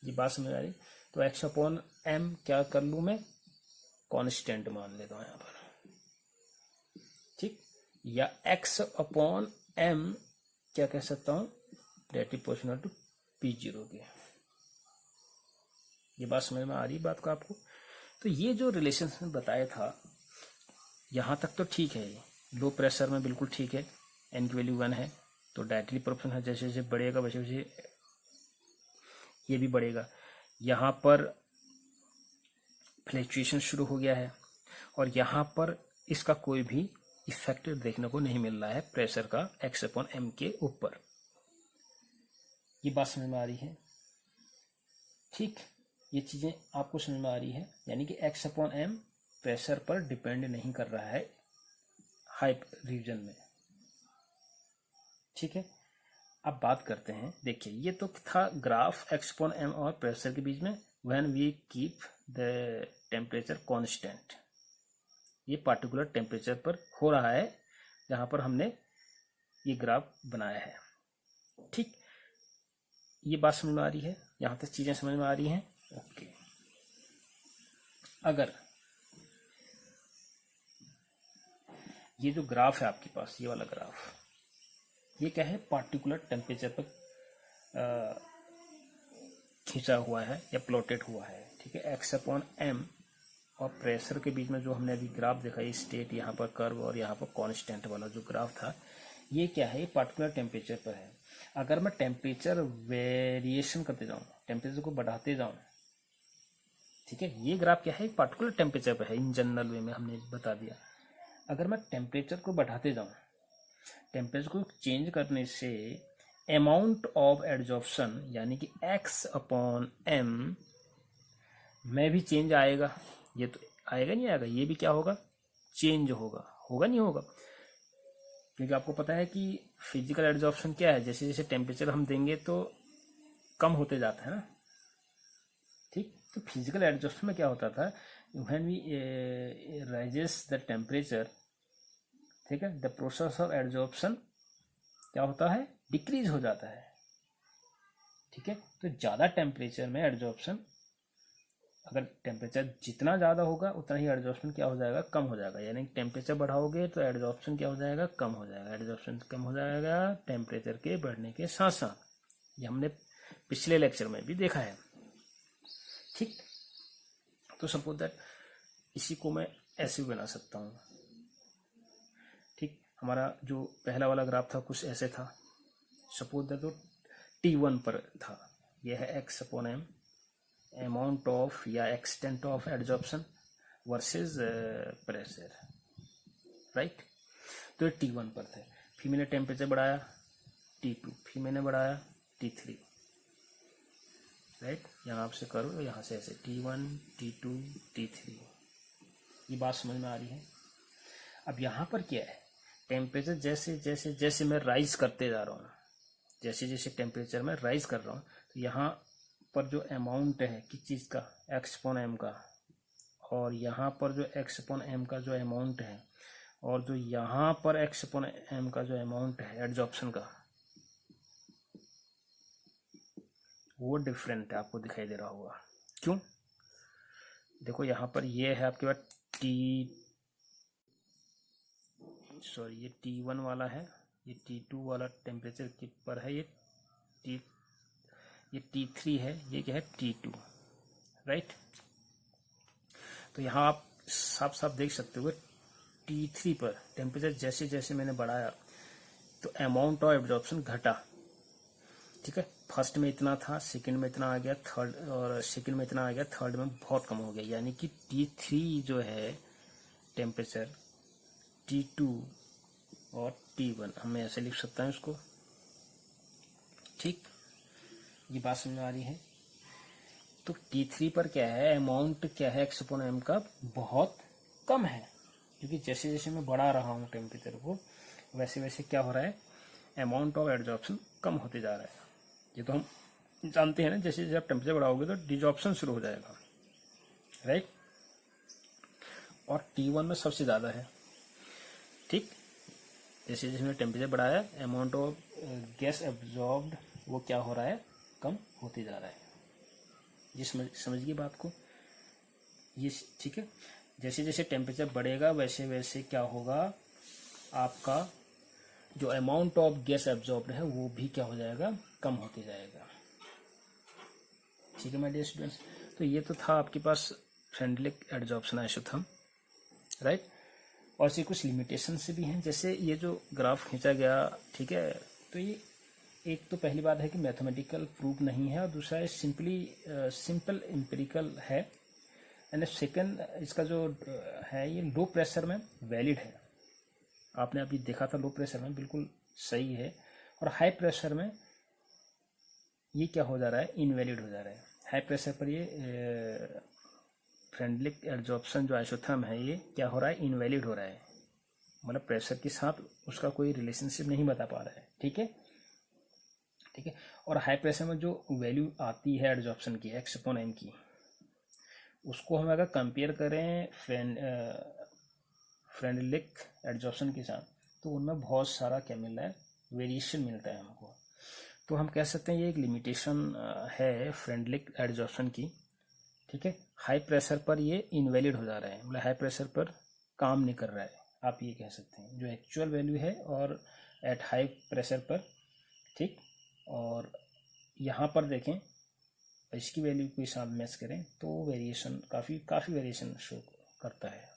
ये बात समझ आ रही। तो x/m क्या कर लूँ मैं, कांस्टेंट मान लेता हूँ यहाँ पर, ठीक, या x/m क्या कह सकता हूँ, डायरेक्टली प्रोपोर्शनल टू p0 के। ये बात समझ में आ रही बात को आपको। तो ये जो रिलेशन में बताया था यहाँ तक तो ठीक है, लो प्रेशर में बिल्कुल ठीक है, n की वैल्यू 1 है तो डायरेक्टली प्रोपोर्शनल, जैसे जैसे बढ़ेगा वैसे वैसे ये भी बढ़ेगा। यहाँ पर फ्लक्चुएशन शुरू हो गया है और यहाँ पर इसका कोई भी इफेक्ट देखने को नहीं मिल रहा है प्रेशर का x/m के ऊपर। ये बात समझ में आ रही है, ठीक। ये चीज़ें आपको समझ में आ रही है, यानी कि x/m प्रेशर पर डिपेंड नहीं कर रहा है हाई रीजन में। ठीक है, अब बात करते हैं, देखिए ये तो था ग्राफ x/m और प्रेशर के बीच में when we keep the temperature constant. ये पार्टिकुलर टेम्परेचर पर हो रहा है जहां पर हमने ये ग्राफ बनाया है। ठीक, ये बात समझ में आ रही है, यहां तक चीजें समझ में आ रही हैं। ओके, अगर ये जो ग्राफ है आपके पास, ये वाला ग्राफ, ये क्या है, पार्टिकुलर टेम्परेचर पर खींचा हुआ है या प्लॉटेड हुआ है। ठीक है, x/m और प्रेशर के बीच में जो हमने अभी ग्राफ देखा, ये स्टेट यहाँ पर कर्व और यहाँ पर कांस्टेंट वाला जो ग्राफ था, ये क्या है, ये पार्टिकुलर टेम्परेचर पर है। अगर मैं टेम्परेचर वेरिएशन करते जाऊँ, टेम्परेचर को बढ़ाते जाऊँ, ठीक है, ये ग्राफ क्या है, पार्टिकुलर टेम्परेचर पर है, इन जनरल वे में हमने बता दिया। अगर मैं टेम्परेचर को बढ़ाते जाऊँ, टेम्परेचर को चेंज करने से अमाउंट ऑफ एडजॉर्प्शन यानी कि x/m में भी चेंज आएगा। ये तो आएगा नहीं आएगा, ये भी क्या होगा, चेंज होगा, होगा नहीं होगा, क्योंकि आपको पता है कि फिजिकल एडजॉर्प्शन क्या है, जैसे जैसे टेम्परेचर हम देंगे तो कम होते जाता है ना। ठीक, तो फिजिकल एडजॉर्प्शन में क्या होता था, when we raises the temperature, ठीक है, द प्रोसेस ऑफ एडजॉर्प्शन क्या होता है, डिक्रीज हो जाता है। ठीक है, तो ज़्यादा टेम्परेचर में एडजॉर्प्शन, अगर टेम्परेचर जितना ज़्यादा होगा उतना ही एडजॉर्प्शन क्या हो जाएगा, कम हो जाएगा। यानी टेम्परेचर बढ़ाओगे तो एडजॉर्प्शन क्या हो जाएगा, कम हो जाएगा। एडजॉर्प्शन कम हो जाएगा टेम्परेचर के बढ़ने के साथ साथ। ये हमने पिछले लेक्चर में भी देखा है। ठीक, तो सपोज दैट इसी को मैं ऐसे भी बना सकता हूँ। ठीक, हमारा जो पहला वाला ग्राफ था कुछ ऐसे था। सपोज दैट तो T1 पर था, यह है x/m अमाउंट ऑफ या extent of adsorption versus pressure, right. तो ये T1 पर थे, फिर मैंने टेम्परेचर बढ़ाया T2, फिर मैंने बढ़ाया T3, राइट। यहाँ आपसे करो, यहाँ से ऐसे T1 T2 T3, ये बात समझ में आ रही है। अब यहाँ पर क्या है, टेम्परेचर जैसे जैसे जैसे मैं राइज करते जा रहा हूँ, जैसे जैसे टेम्परेचर में राइज कर रहा हूँ, तो यहाँ पर जो अमाउंट है किस चीज़ का, x/m का, और यहाँ पर जो x/m का जो अमाउंट है, और जो यहाँ पर x/m का जो अमाउंट है एडजॉर्प्शन का, वो डिफरेंट है, आपको दिखाई दे रहा होगा। क्यों, देखो यहाँ पर ये है आपके पास ये T1 वाला है, ये T2 वाला टेम्परेचर के पर है, ये T3 है, ये क्या है T2, राइट। तो यहाँ आप साफ साफ देख सकते हो T3 पर टेम्परेचर जैसे जैसे मैंने बढ़ाया तो अमाउंट ऑफ एब्जॉर्प्शन घटा। ठीक है, फर्स्ट में इतना था, सेकंड में इतना आ गया, थर्ड और सेकंड में इतना आ गया, थर्ड में बहुत कम हो गया। यानी कि T3 जो है टेम्परेचर, T2 और T1, हमें ऐसे लिख सकता है उसको। ठीक, ये बात समझ में आ रही है। तो T3 पर क्या है, अमाउंट क्या है x/m का, बहुत कम है, क्योंकि जैसे जैसे मैं बढ़ा रहा हूँ टेम्परेचर को, वैसे वैसे क्या हो रहा है, अमाउंट ऑफ एडजॉर्प्शन कम होते जा रहा है। ये तो हम जानते हैं ना, जैसे जैसे आप टेम्परेचर बढ़ाओगे तो डिजॉर्प्शन शुरू हो जाएगा, राइट। और T1 में सबसे ज़्यादा है। ठीक, जैसे जैसे मैंने टेम्परेचर बढ़ाया, अमाउंट ऑफ गैस एब्जॉर्ब्ड वो क्या हो रहा है, कम होते जा रहा है। ये समझिए बात को, ये ठीक है। जैसे जैसे टेम्परेचर बढ़ेगा वैसे वैसे क्या होगा, आपका जो अमाउंट ऑफ गैस एब्जॉर्ब्ड है वो भी क्या हो जाएगा, कम होते जाएगा। ठीक है माय डियर स्टूडेंट्स, तो ये तो था आपके पास फ्रेंडली एडजॉर्प्शन आइसोथर्म, राइट। और इसकी कुछ लिमिटेशन से भी हैं, जैसे ये जो ग्राफ खींचा गया, ठीक है, तो ये एक तो पहली बात है कि मैथमेटिकल प्रूफ नहीं है, और दूसरा है सिंपल एम्पिरिकल है, एंड सेकंड इसका जो है ये लो प्रेशर में वैलिड है। आपने अभी देखा था लो प्रेशर में बिल्कुल सही है, और हाई प्रेशर में ये क्या हो जा रहा है, इनवैलिड हो जा रहा है। हाई प्रेशर पर ये फ्रेंडली एडजॉर्प्शन जो आइसोथर्म है ये क्या हो रहा है, इनवैलिड हो रहा है, मतलब प्रेशर के साथ उसका कोई रिलेशनशिप नहीं बता पा रहा है। ठीक है, ठीक है। और हाई प्रेशर में जो वैल्यू आती है एडजॉर्प्शन की x/m की, उसको हम अगर कंपेयर करें फ्रेंडलिक एडजॉर्प्शन के साथ, तो उनमें बहुत सारा क्या मिल रहा है, वेरिएशन मिलता है हमको। तो हम कह सकते हैं ये एक लिमिटेशन है फ्रेंडलिक एडजॉर्प्शन की। ठीक है, हाई प्रेशर पर ये इनवैलिड हो जा रहा है, मतलब हाई प्रेशर पर काम नहीं कर रहा है, आप ये कह सकते हैं जो एक्चुअल वैल्यू है और एट हाई प्रेशर पर। ठीक, और यहाँ पर देखें इसकी वैल्यू के साथ मैच करें तो वेरिएशन काफ़ी वेरिएशन शो करता है।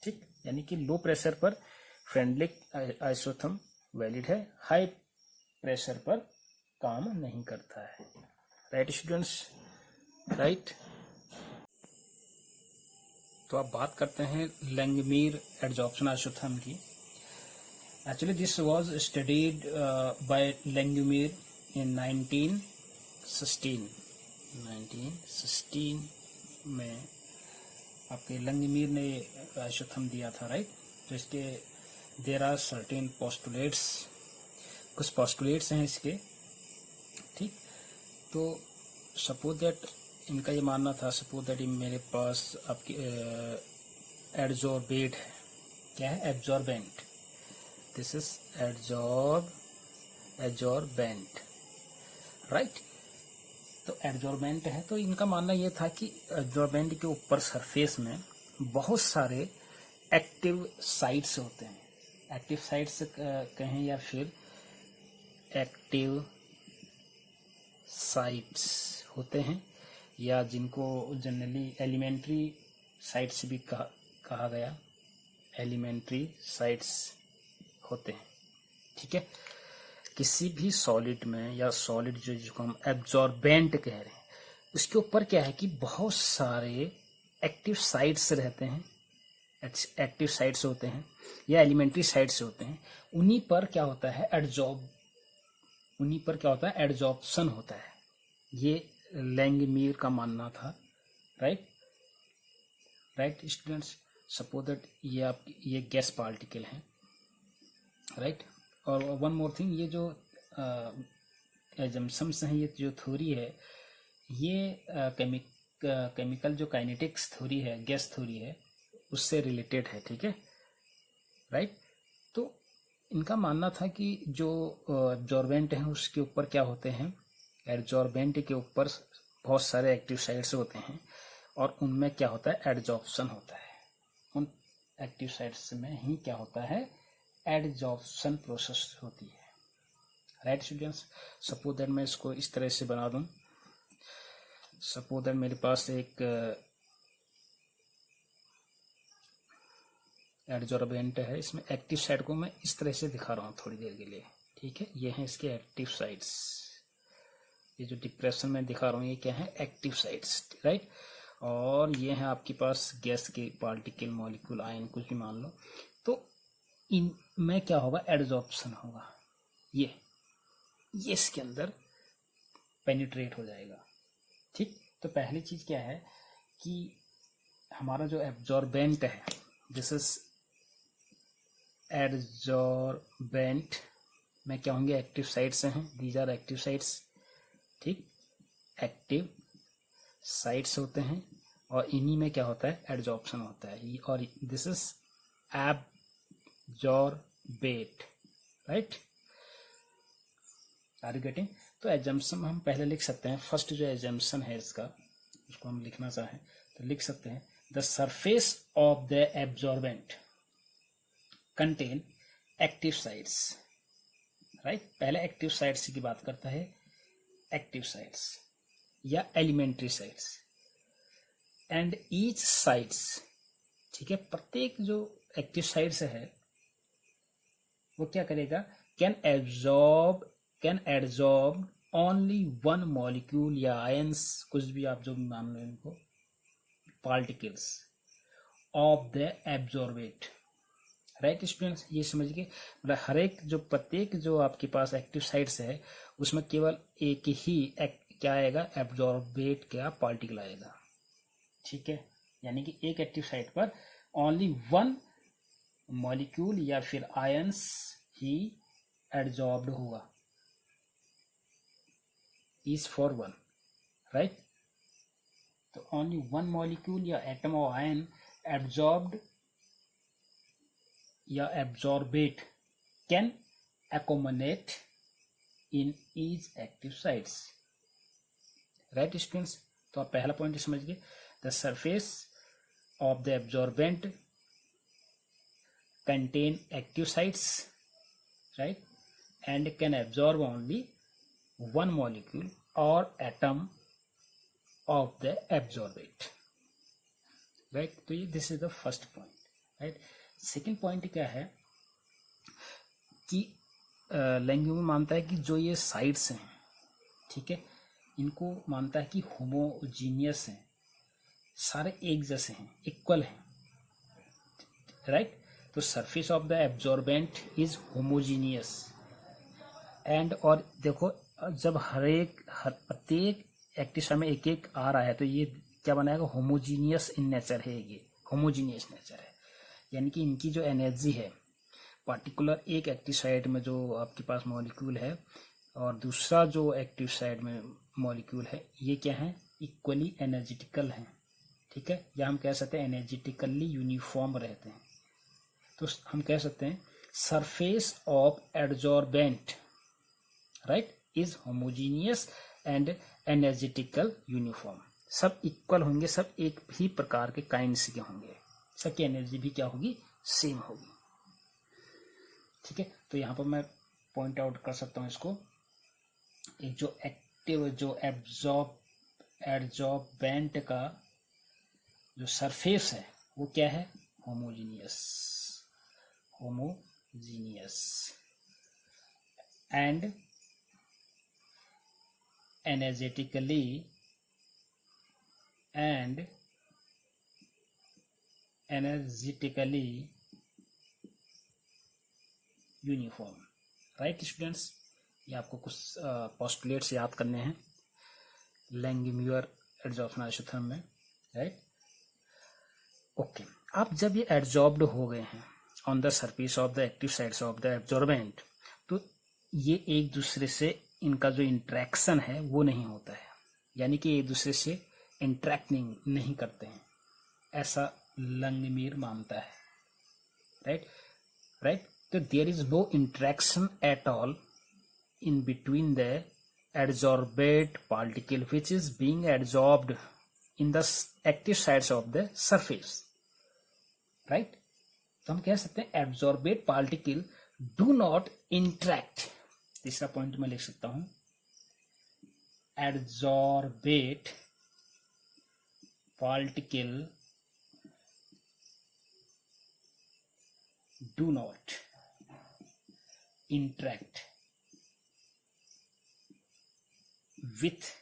ठीक, यानी कि लो प्रेशर पर फ्रेंडलिक आइसोथर्म वैलिड है, हाई प्रेशर पर काम नहीं करता है। Right students, right. तो अब बात करते हैं लैंगमीर एडजॉर्प्शन आइसोथर्म की। Actually this was studied by Langmuir in 1916 में आपके लैंगमीर ने आइसोथर्म दिया था, राइट। तो इसके देयर आर सर्टेन पोस्टुलेट्स, कुछ पोस्टुलेट्स हैं इसके। ठीक, तो सपोज दैट इनका ये मानना था, सपोज दैट मेरे पास आपकी एडजॉर्बेट है, क्या है, absorbent, this is adsorbent, right. तो एडजॉर्बेंट है, तो इनका मानना ये था कि एडजॉर्बेंट के ऊपर सरफेस में बहुत सारे एक्टिव साइट्स होते हैं, एक्टिव साइट्स कहें या फिर एक्टिव साइट्स होते हैं, या जिनको जनरली एलिमेंट्री साइट्स भी कहा गया, एलिमेंट्री साइट्स होते हैं। ठीक है, किसी भी सॉलिड में या सॉलिड जिसको हम एब्जॉर्बेंट कह रहे हैं, उसके ऊपर क्या है कि बहुत सारे एक्टिव साइट्स रहते हैं, एक्टिव साइट्स होते हैं या एलिमेंट्री साइट्स होते हैं। उन्हीं पर क्या होता है, एडजॉर्प्शन होता है। ये लैंगमीर का मानना था, राइट स्टूडेंट्स। सपोज दैट ये गैस पार्टिकल हैं, राइट। और वन मोर थिंग, ये जो एजम्पशंस हैं, ये जो थ्योरी है, ये केमिकल जो काइनेटिक्स थ्योरी है, गैस थ्योरी है, उससे रिलेटेड है। ठीक है, राइट। तो इनका मानना था कि जो एब्जॉर्बेंट हैं उसके ऊपर क्या होते हैं, एब्जॉर्बेंट के ऊपर बहुत सारे एक्टिव साइट्स होते हैं और उनमें क्या होता है, एडजॉर्प्शन होता है। उन एक्टिव साइट्स में ही क्या होता है, एडजॉर्प्शन प्रोसेस होती है। राइट स्टूडेंट्स, सपोज दैट मैं इसको इस तरह से बना दूं, सपोज दैट मेरे पास एक एडजॉर्बेंट है, इसमें एक्टिव साइट को मैं इस तरह से दिखा रहा हूँ थोड़ी देर के लिए। ठीक है, ये हैं इसके एक्टिव साइट्स, ये जो डिप्रेशन में दिखा रहा हूँ ये क्या है, एक्टिव साइट्स, राइट। और ये है आपके पास गैस के पार्टिकल, मॉलिक्यूल, आयन, कुछ भी मान लो। तो इनमें क्या होगा, एडजॉर्प्शन होगा, ये इसके अंदर पेनिट्रेट हो जाएगा। ठीक, तो पहली चीज क्या है कि हमारा जो एब्जॉर्बेंट है, दिस इज एडजॉर्बेंट में क्या होंगे, एक्टिव साइट्स हैं, दीज आर एक्टिव साइट्स। ठीक, एक्टिव साइट्स होते हैं और इन्हीं में क्या होता है, एडजॉर्प्शन होता है। और this is absorbate, right. Are you getting? तो एजम्पशन हम पहले लिख सकते हैं, फर्स्ट जो एजम्पशन है इसका, उसको हम लिखना चाहें तो लिख सकते हैं, the surface of the absorbent contain active sites, right. पहले एक्टिव साइट्स की बात करता है, एक्टिव साइट्स या elementary sites, and each sites, ठीक है, प्रत्येक जो एक्टिव साइट्स है वो क्या करेगा, can absorb only one molecule या आयंस, कुछ भी आप जो मान लो इनको, particles of the absorbent. Right students, ये समझ के, मतलब प्रत्येक जो आपके पास एक्टिव साइट्स है उसमें केवल एक ही क्या आएगा, एब्जॉर्बेट क्या पार्टिकल आएगा। ठीक है, यानी कि एक एक्टिव साइट पर ओनली वन मॉलिक्यूल या फिर आयंस ही एब्जॉर्ब्ड होगा, इज फॉर वन, राइट। तो ओनली वन मॉलिक्यूल या एटम और आयन एब्जॉर्ब्ड या absorbent can accommodate in each active sites, right students. तो आप पहला पॉइंट समझ गए, the surface of the absorbent contain active sites, right, and can absorb only one molecule or atom of the absorbate, right। तो ये this is the first point, right। second point क्या है कि लैंग्वेज में मानता है कि जो ये साइट्स हैं, ठीक है, इनको मानता है कि होमोजीनियस हैं, सारे एक जैसे हैं, इक्वल हैं, राइट। तो surface of the absorbent is homogeneous and, और देखो जब हर प्रत्येक एक्टिव में एक एक आ रहा है तो ये क्या बनाएगा, होमोजीनियस इन नेचर है, ये होमोजीनियस नेचर है। यानी कि इनकी जो एनर्जी है पार्टिकुलर एक एक्टिव साइट में जो आपके पास मॉलिक्यूल है और दूसरा जो एक्टिव साइट में मॉलिक्यूल है, ये क्या है, इक्वली एनर्जेटिकल हैं, ठीक है, या हम कह सकते हैं एनर्जेटिकली यूनिफॉर्म रहते हैं। तो हम कह सकते हैं surface of absorbent, right, is homogeneous and energetical uniform, सब इक्वल होंगे, सब एक ही प्रकार के काइंड्स के होंगे, सबकी एनर्जी भी क्या होगी, सेम होगी। ठीक है, तो यहाँ पर मैं पॉइंट आउट कर सकता हूँ इसको, एक जो एक्टिव जो एब्जॉर्बेंट का जो सरफेस है वो क्या है, homogeneous and energetically uniform, right students. ये आपको कुछ पोस्टुलेट्स याद करने हैं लैंगम्यूर एडजॉर्प्शन आइसोथर्म में, राइट। ओके, अब जब ये एडजॉर्ब्ड हो गए हैं on the surface of the active sites of the absorbent, तो ये एक दूसरे से इनका जो इंट्रैक्शन है वो नहीं होता है, यानी कि एक दूसरे से इंट्रैक्ट नहीं करते हैं, ऐसा लैंगम्यूर मानता है, राइट। तो there is no interaction at all in between the adsorbate particle which is being adsorbed in the active sites of the surface, right. तो हम कह सकते हैं absorbate particle do not interact, तीसरा पॉइंट में लिख सकता हूं, absorbate particle do not interact with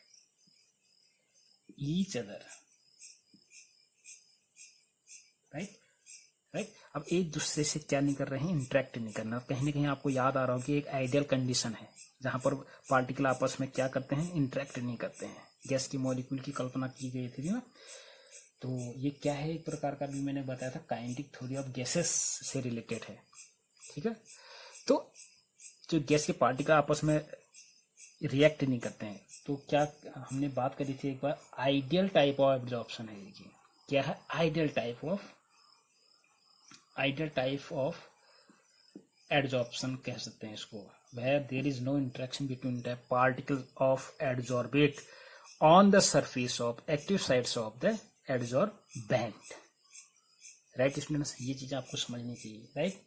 each other, right. अब एक दूसरे से क्या नहीं कर रहे हैं, इंटरेक्ट नहीं करना। कहीं ना कहीं आपको याद आ रहा हो कि एक आइडियल कंडीशन है जहां पर पार्टिकल आपस में क्या करते हैं, इंटरेक्ट नहीं करते हैं। गैस की मॉलिक्यूल की कल्पना की गई थी ना, तो ये क्या है, एक प्रकार का भी मैंने बताया था काइनेटिक थ्योरी ऑफ गैसेस से रिलेटेड है, ठीक है। तो जो गैस के पार्टिकल आपस में रिएक्ट नहीं करते हैं, तो क्या हमने बात करी थी एक बार, आइडियल टाइप ऑफ एब्जॉर्प्शन है ये। क्या है, आइडियल टाइप ऑफ एडजॉर्प्शन कह सकते हैं इसको, where there is no interaction between the particle of adsorbate on the surface of active sites of the adsorbent, right students. ये चीज आपको समझनी चाहिए, राइट।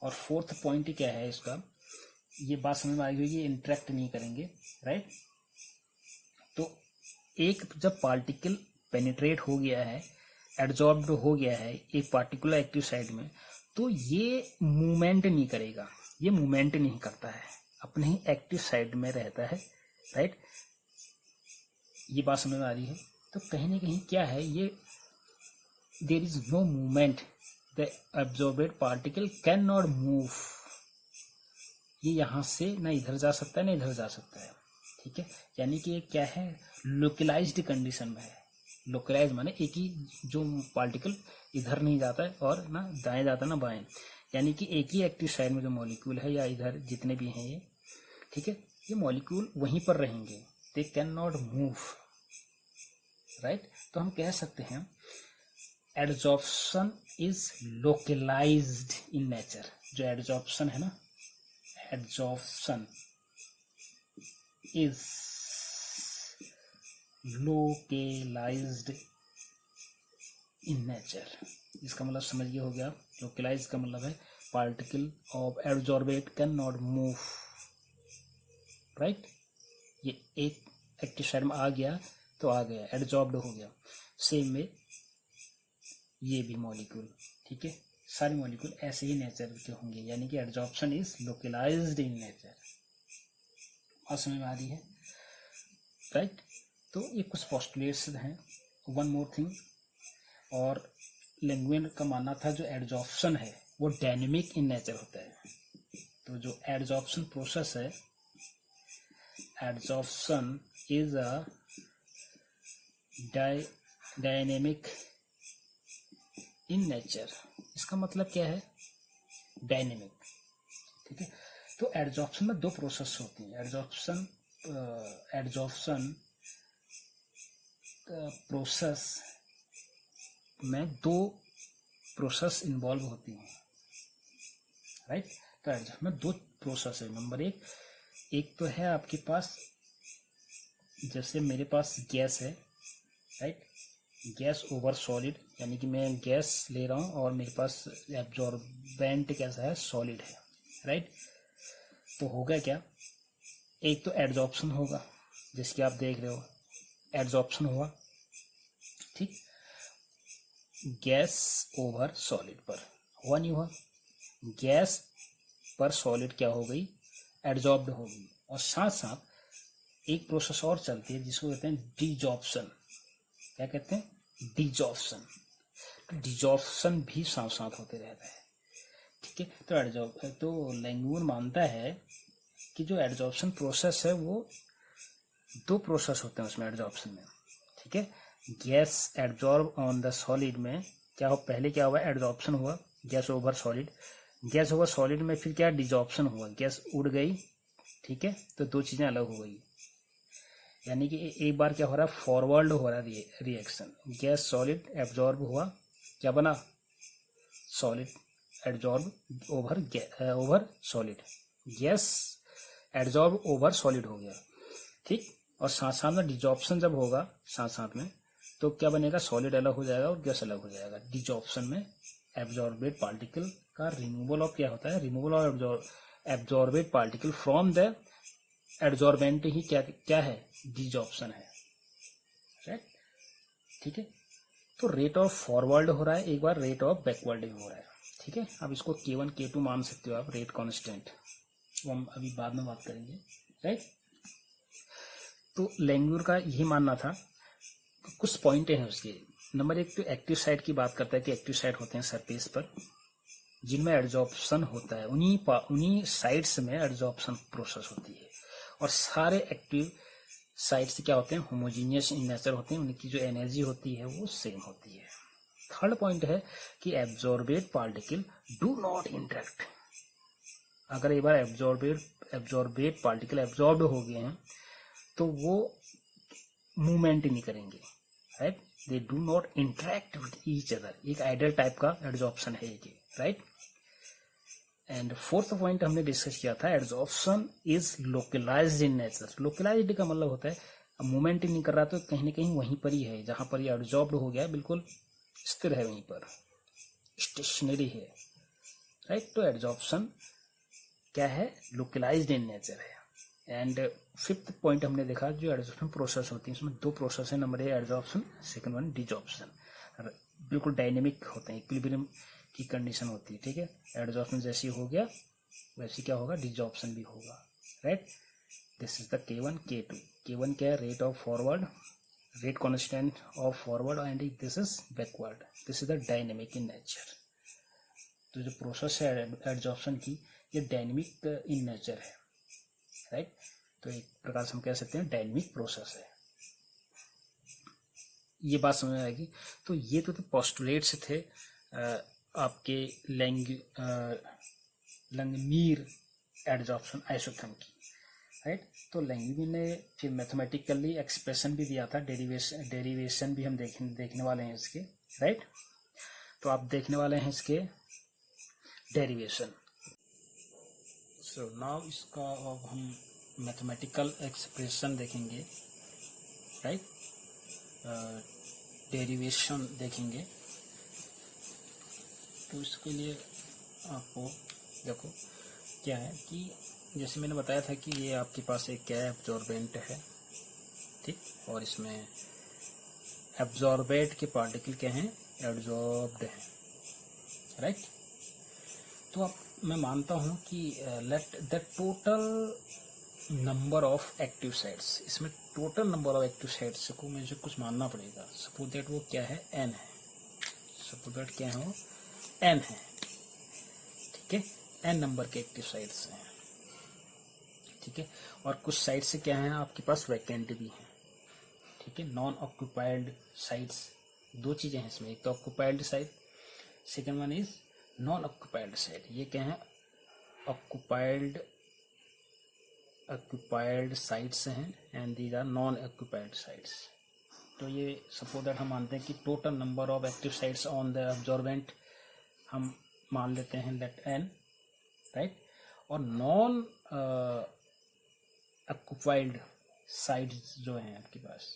और फोर्थ पॉइंट क्या है इसका, ये बात समझ में आ गई, ये इंटरेक्ट नहीं करेंगे, राइट। तो एक जब पार्टिकल पेनिट्रेट हो गया है, एडजॉर्ब्ड हो गया है एक पार्टिकुलर एक्टिव साइट में, तो ये मूवमेंट नहीं करेगा, ये मूवमेंट नहीं करता है, अपने ही एक्टिव साइट में रहता है, राइट। ये बात समझ में आ रही है। तो कहीं ना कहीं क्या है, ये there is no movement, the absorbed particle can not move, ये यहां से ना इधर जा सकता है ना इधर जा सकता है, ठीक है, यानी कि ये क्या है, लोकलाइज्ड कंडीशन में है। लोकलाइज माने एक ही जो पार्टिकल इधर नहीं जाता है और ना दाएं जाता है ना बाएं, यानी कि एक ही एक्टिव साइड में जो मॉलिक्यूल है या इधर जितने भी हैं ये, ठीक है, ये मॉलिक्यूल वहीं पर रहेंगे, they can not move, right. तो हम कह सकते हैं adsorption is localized in nature. जो एडजॉर्प्शन है ना, adsorption is localized in nature. इसका मतलब समझिए हो गया, लोकलाइज का मतलब है particle of absorbate can not move, right. ये एक एक्टिव साइड में आ गया तो आ गया, एब्जॉर्ब्ड हो गया। सेम में ये भी मॉलिक्यूल, ठीक है, सारे मॉलिक्यूल ऐसे ही नेचर के होंगे, यानी कि absorption is localized in nature. और समझ में आ रही है, राइट। तो ये कुछ पोस्टुलेट्स हैं। वन मोर थिंग, और लैंगुएन का मानना था जो एडजॉर्प्शन है वो डायनेमिक इन नेचर होता है। तो जो एडजॉर्प्शन प्रोसेस है, adsorption is a dynamic in nature. इसका मतलब क्या है, डायनेमिक, ठीक है। तो एडजॉर्प्शन में दो प्रोसेस होती हैं। एडजॉर्प्शन प्रोसेस में दो प्रोसेस इन्वॉल्व होती हैं, राइट। तो एडजॉर्प्शन में दो प्रोसेस है। नंबर एक तो है आपके पास, जैसे मेरे पास गैस है, राइट, गैस ओवर सॉलिड, यानी कि मैं गैस ले रहा हूँ और मेरे पास एब्जॉर्बेंट कैसा है, सॉलिड है, राइट। तो होगा क्या, एक तो एडजॉर्प्शन होगा जिसकी आप देख रहे हो, एडजॉर्प्शन हुआ, ठीक, गैस ओवर सॉलिड पर, हुआ नहीं हुआ, गैस पर सॉलिड क्या हो गई, एडजॉर्ब्ड हो गई। और साथ साथ एक प्रोसेस और चलती है जिसको कहते हैं डिजॉर्प्शन। क्या कहते हैं, डिजॉर्प्शन। तो डिजॉर्प्शन भी साथ साथ होते रहता है, ठीक है। तो लैंगुएन मानता है कि जो एडजॉर्प्शन प्रोसेस है वो दो प्रोसेस होते हैं उसमें, एडजॉर्प्शन में, ठीक है। Gas adsorb on the solid में क्या हो, पहले क्या हुआ, एडजॉर्प्शन हुआ, gas over solid. Gas over solid में फिर क्या, डिजॉर्प्शन हुआ, गैस उड़ गई, ठीक है। तो दो चीजें अलग हो गई, यानी कि एक बार क्या हो रहा है, फॉरवर्ड हो रहा है रिएक्शन, गैस सॉलिड एब्जॉर्ब हुआ, क्या बना, solid absorb over solid, gas absorb over solid हो गया, ठीक। और साथ साथ में डिजॉर्प्शन जब होगा साथ साथ में, तो क्या बनेगा, सॉलिड अलग हो जाएगा और गैस अलग हो जाएगा। डिजॉर्प्शन में एब्जॉर्बेड पार्टिकल का रिमूवल ऑफ क्या होता है, removal of absorbed particle from the absorbent ही क्या है, डिजॉर्प्शन है, राइट, ठीक है। तो रेट ऑफ फॉरवर्ड हो रहा है, एक बार रेट ऑफ बैकवर्ड भी हो रहा है, ठीक है। अब इसको K1 K2 मान सकते हो आप, रेट कांस्टेंट, वो हम अभी बाद में बात करेंगे, राइट। तो लैंगुएर का यही मानना था। कुछ पॉइंट हैं उसके। नंबर एक तो एक्टिव साइट की बात करता है कि एक्टिव साइट होते हैं सरफेस पर जिनमें एडजॉर्प्शन होता है, उन्हीं साइट्स में एडजॉर्प्शन प्रोसेस होती है। और सारे एक्टिव साइट्स क्या होते हैं, होमोजीनियस इन नेचर होते हैं, उनकी जो एनर्जी होती है वो सेम होती है। थर्ड पॉइंट है कि एब्जॉर्बेड पार्टिकल डू नॉट इंटरेक्ट। अगर एक बार एब्जॉर्बेड पार्टिकल एब्जॉर्ब हो गए हैं तो वो मूवमेंट नहीं करेंगे, right, they do not interact with each other. एक आइडियल टाइप का एडजॉर्प्शन है ये, राइट। एंड फोर्थ पॉइंट हमने डिस्कस किया था, adsorption is localized in nature. Localized का मतलब होता है अब मूवमेंट ही नहीं कर रहा तो कहीं ना कहीं वहीं पर ही है, जहां पर ये एडजॉर्ब्ड हो गया बिल्कुल स्थिर है, वहीं पर स्टेशनरी है, राइट। तो एडजॉर्प्शन क्या है, लोकलाइज्ड इन नेचर है। एंड फिफ्थ पॉइंट हमने देखा जो एडजॉर्प्शन प्रोसेस होती है, इसमें दो प्रोसेस है, नंबर एक एडजॉर्प्शन, सेकंड वन डिजॉर्प्शन। बिल्कुल डायनेमिक होते हैं, इक्विलिब्रियम की कंडीशन होती है, ठीक है। एडजॉर्प्शन जैसी हो गया वैसे क्या होगा, डिजॉर्प्शन भी होगा, right. This is the K1 K2। K1 क्या है, rate of forward, rate constant of forward, and this is backward, this is the dynamic in nature. तो जो प्रोसेस है एडजॉर्प्शन की, ये डायनेमिक इन नेचर है, राइट। तो एक प्रकार से हम कह सकते हैं डायनेमिक प्रोसेस है। ये बात समझ में आएगी। तो ये तो पोस्टुलेट्स थे आपके लैंगमीर एडजॉर्प्शन आइसोथर्म की, राइट। तो लैंगमीर ने फिर मैथमेटिकली एक्सप्रेशन भी दिया था, डेरिवेशन भी हम देखने वाले हैं इसके, राइट। तो आप देखने वाले हैं इसके डेरिवेशन। सो नाउ इसका अब हम मैथमेटिकल एक्सप्रेशन देखेंगे, राइट, डेरिवेशन देखेंगे। तो इसके लिए आपको देखो क्या है कि जैसे मैंने बताया था कि ये आपके पास एक क्या है, एब्जॉर्बेंट है, ठीक, और इसमें एब्जॉर्बेंट के पार्टिकल क्या हैं, एब्जॉर्ब्ड हैं, राइट। तो अब मैं मानता हूं कि let the total number of active sites, इसमें total number of active sites को मुझे कुछ मानना पड़ेगा। सपोज दैट वो क्या है, एन है। सपोज दैट क्या है, वो एन है, ठीक है। एन नंबर के एक्टिव साइट्स हैं, ठीक है। और कुछ साइट्स क्या हैं आपके पास, वैकेंट भी हैं, ठीक है। नॉन ऑक्यूपाइड साइट्स, दो चीजें हैं इसमें, एक तो occupied site, second one is non occupied site. ये क्या है, ऑक्यूपाइड साइट्स हैं and these are non occupied sites. तो ये सपोज दैट हम मानते हैं कि total number of active sites on the absorbent हम मान लेते हैं लेट एन, राइट। और नॉन ऑक्यूपाइड साइट्स जो हैं आपके पास,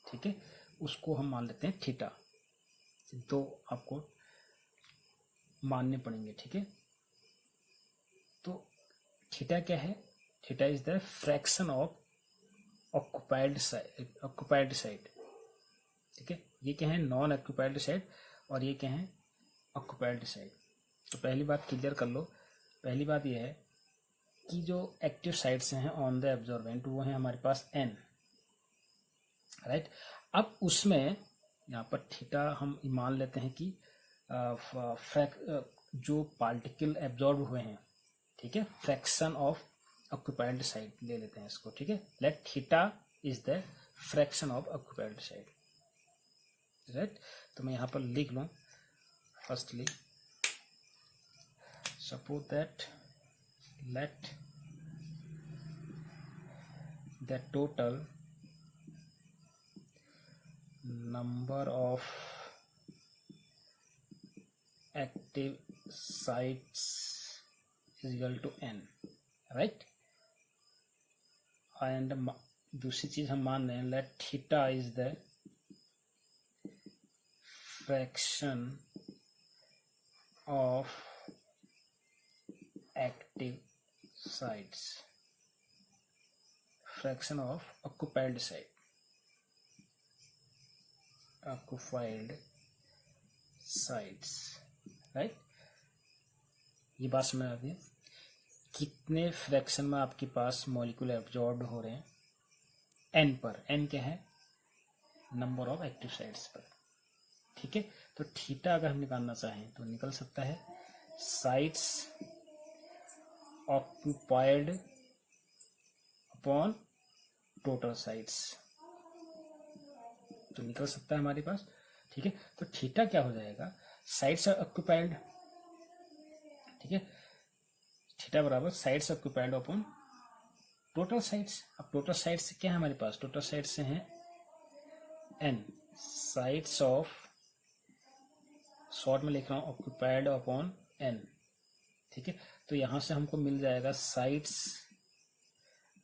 ठीक है, उसको हम मान लेते हैं थीटा। तो आपको मानने पड़ेंगे, ठीक है। तो थीटा क्या है, theta is the fraction of occupied site, ठीक है। ये क्या है, नॉन ऑक्यूपाइड साइट, और ये क्या है, ऑक्यूपाइड साइट। तो पहली बात क्लियर कर लो। पहली बात ये है कि जो एक्टिव साइट्स हैं ऑन द एब्जॉर्बेंट वो है हमारे पास एन, राइट। अब उसमें यहाँ पर थीटा हम मान लेते हैं कि जो पार्टिकल एब्जॉर्ब हुए हैं, ठीक है, फ्रैक्शन ऑफ ऑक्यूपाइड साइट ले लेते हैं इसको, ठीक है। Let theta is the fraction of occupied site, right. तो मैं यहाँ पर लिख लूँ, firstly suppose that let the total number of active sites is equal to n, right। and दूसरी चीज हम मान रहे हैं let theta is the fraction of active sites, fraction of occupied site, occupied sites, right. ये बात समझ आती है, कितने फ्रैक्शन में आपके पास मॉलिक्यूल एब्जॉर्ब हो रहे हैं, एन पर। एन क्या है, नंबर ऑफ एक्टिव साइट्स पर, ठीक है। तो थीटा अगर हम निकालना चाहें तो निकल सकता है sites occupied upon total sites, तो निकल सकता है हमारे पास, ठीक है। तो थीटा क्या हो जाएगा, साइट्स ऑक्यूपाइड, ठीक है, थीटा बराबर sites occupied upon total sites. अब टोटल साइट्स से क्या है हमारे पास, टोटल साइट्स से हैं एन, साइट्स ऑफ, शॉर्ट में लिख रहा हूं ऑक्यूपाइड अपॉन एन, ठीक है। तो यहां से हमको मिल जाएगा साइट्स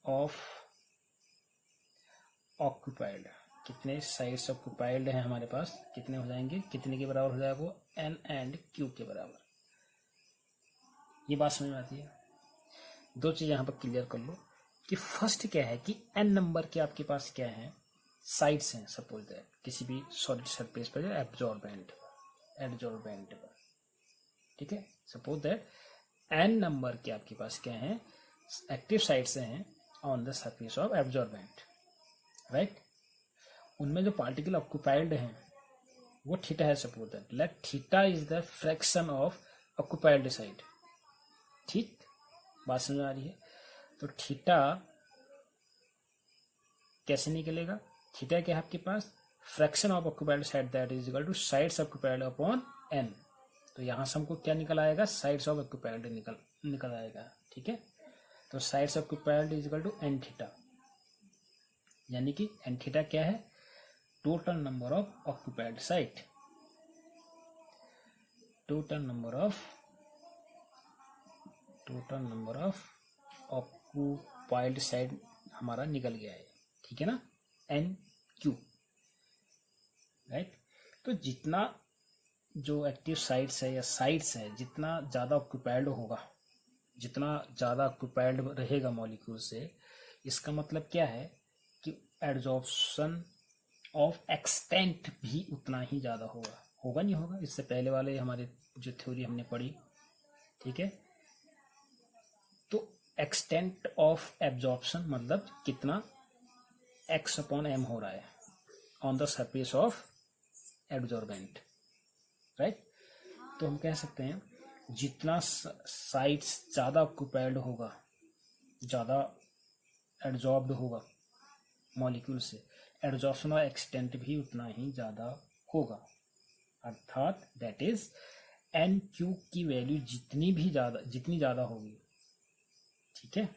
ऑफ ऑक्यूपाइड, कितने साइट्स ऑक्यूपाइड हैं हमारे पास, कितने हो जाएंगे, कितने के बराबर हो जाएगा वो, एन एंड क्यू के बराबर। ये बात समझ में आती है। दो चीज यहाँ पर क्लियर कर लो कि फर्स्ट क्या है कि एन नंबर के आपके पास क्या है, साइड्स हैं, सपोज दैट किसी भी सॉलिड सरफेस पर एब्जॉर्बेंट पर, ठीक है। सपोज दैट एन नंबर के आपके पास क्या है, एक्टिव साइट्स हैं on the surface of absorbent, right. उनमें जो पार्टिकल ऑक्यूपाइड हैं वो थीटा है, suppose that let theta is the fraction of occupied side, ठीक, बात समझ आ रही है। तो थीटा कैसे निकलेगा? थीटा क्या है आपके पास? Fraction of occupied side that is equal to sides occupied upon N. तो यहाँ से हमको क्या निकल आएगा? साइड्स ऑफ ऑक्यूपाइड निकल आएगा। ठीक है, तो sites occupied is equal to N theta, यानी कि एन थीटा क्या है? Total number of occupied site. Total number of occupied site हमारा निकल गया है। ठीक है ना, एन क्यू, राइट। तो जितना जो एक्टिव साइट्स है या साइट्स है, जितना ज़्यादा ऑक्यूपाइड होगा, जितना ज़्यादा ऑक्यूपाइड रहेगा मॉलिक्यूल से, इसका मतलब क्या है कि एड्जॉर्प्शन ऑफ एक्सटेंट भी उतना ही ज़्यादा होगा। होगा नहीं होगा? इससे पहले वाले हमारे जो थ्योरी हमने पढ़ी, ठीक है, तो एक्सटेंट ऑफ एब्जॉर्प्शन मतलब कितना एक्स अपॉन एम हो रहा है on the surface of absorbent, right. तो हम कह सकते हैं जितना साइट्स ज़्यादा ऑक्यूपाइड होगा, ज़्यादा एब्जॉर्ब्ड होगा मॉलिक्यूल से, एब्जॉर्प्शन और एक्सटेंट भी उतना ही ज़्यादा होगा। अर्थात दैट इज एन क्यू की वैल्यू जितनी ज़्यादा होगी, ठीक है,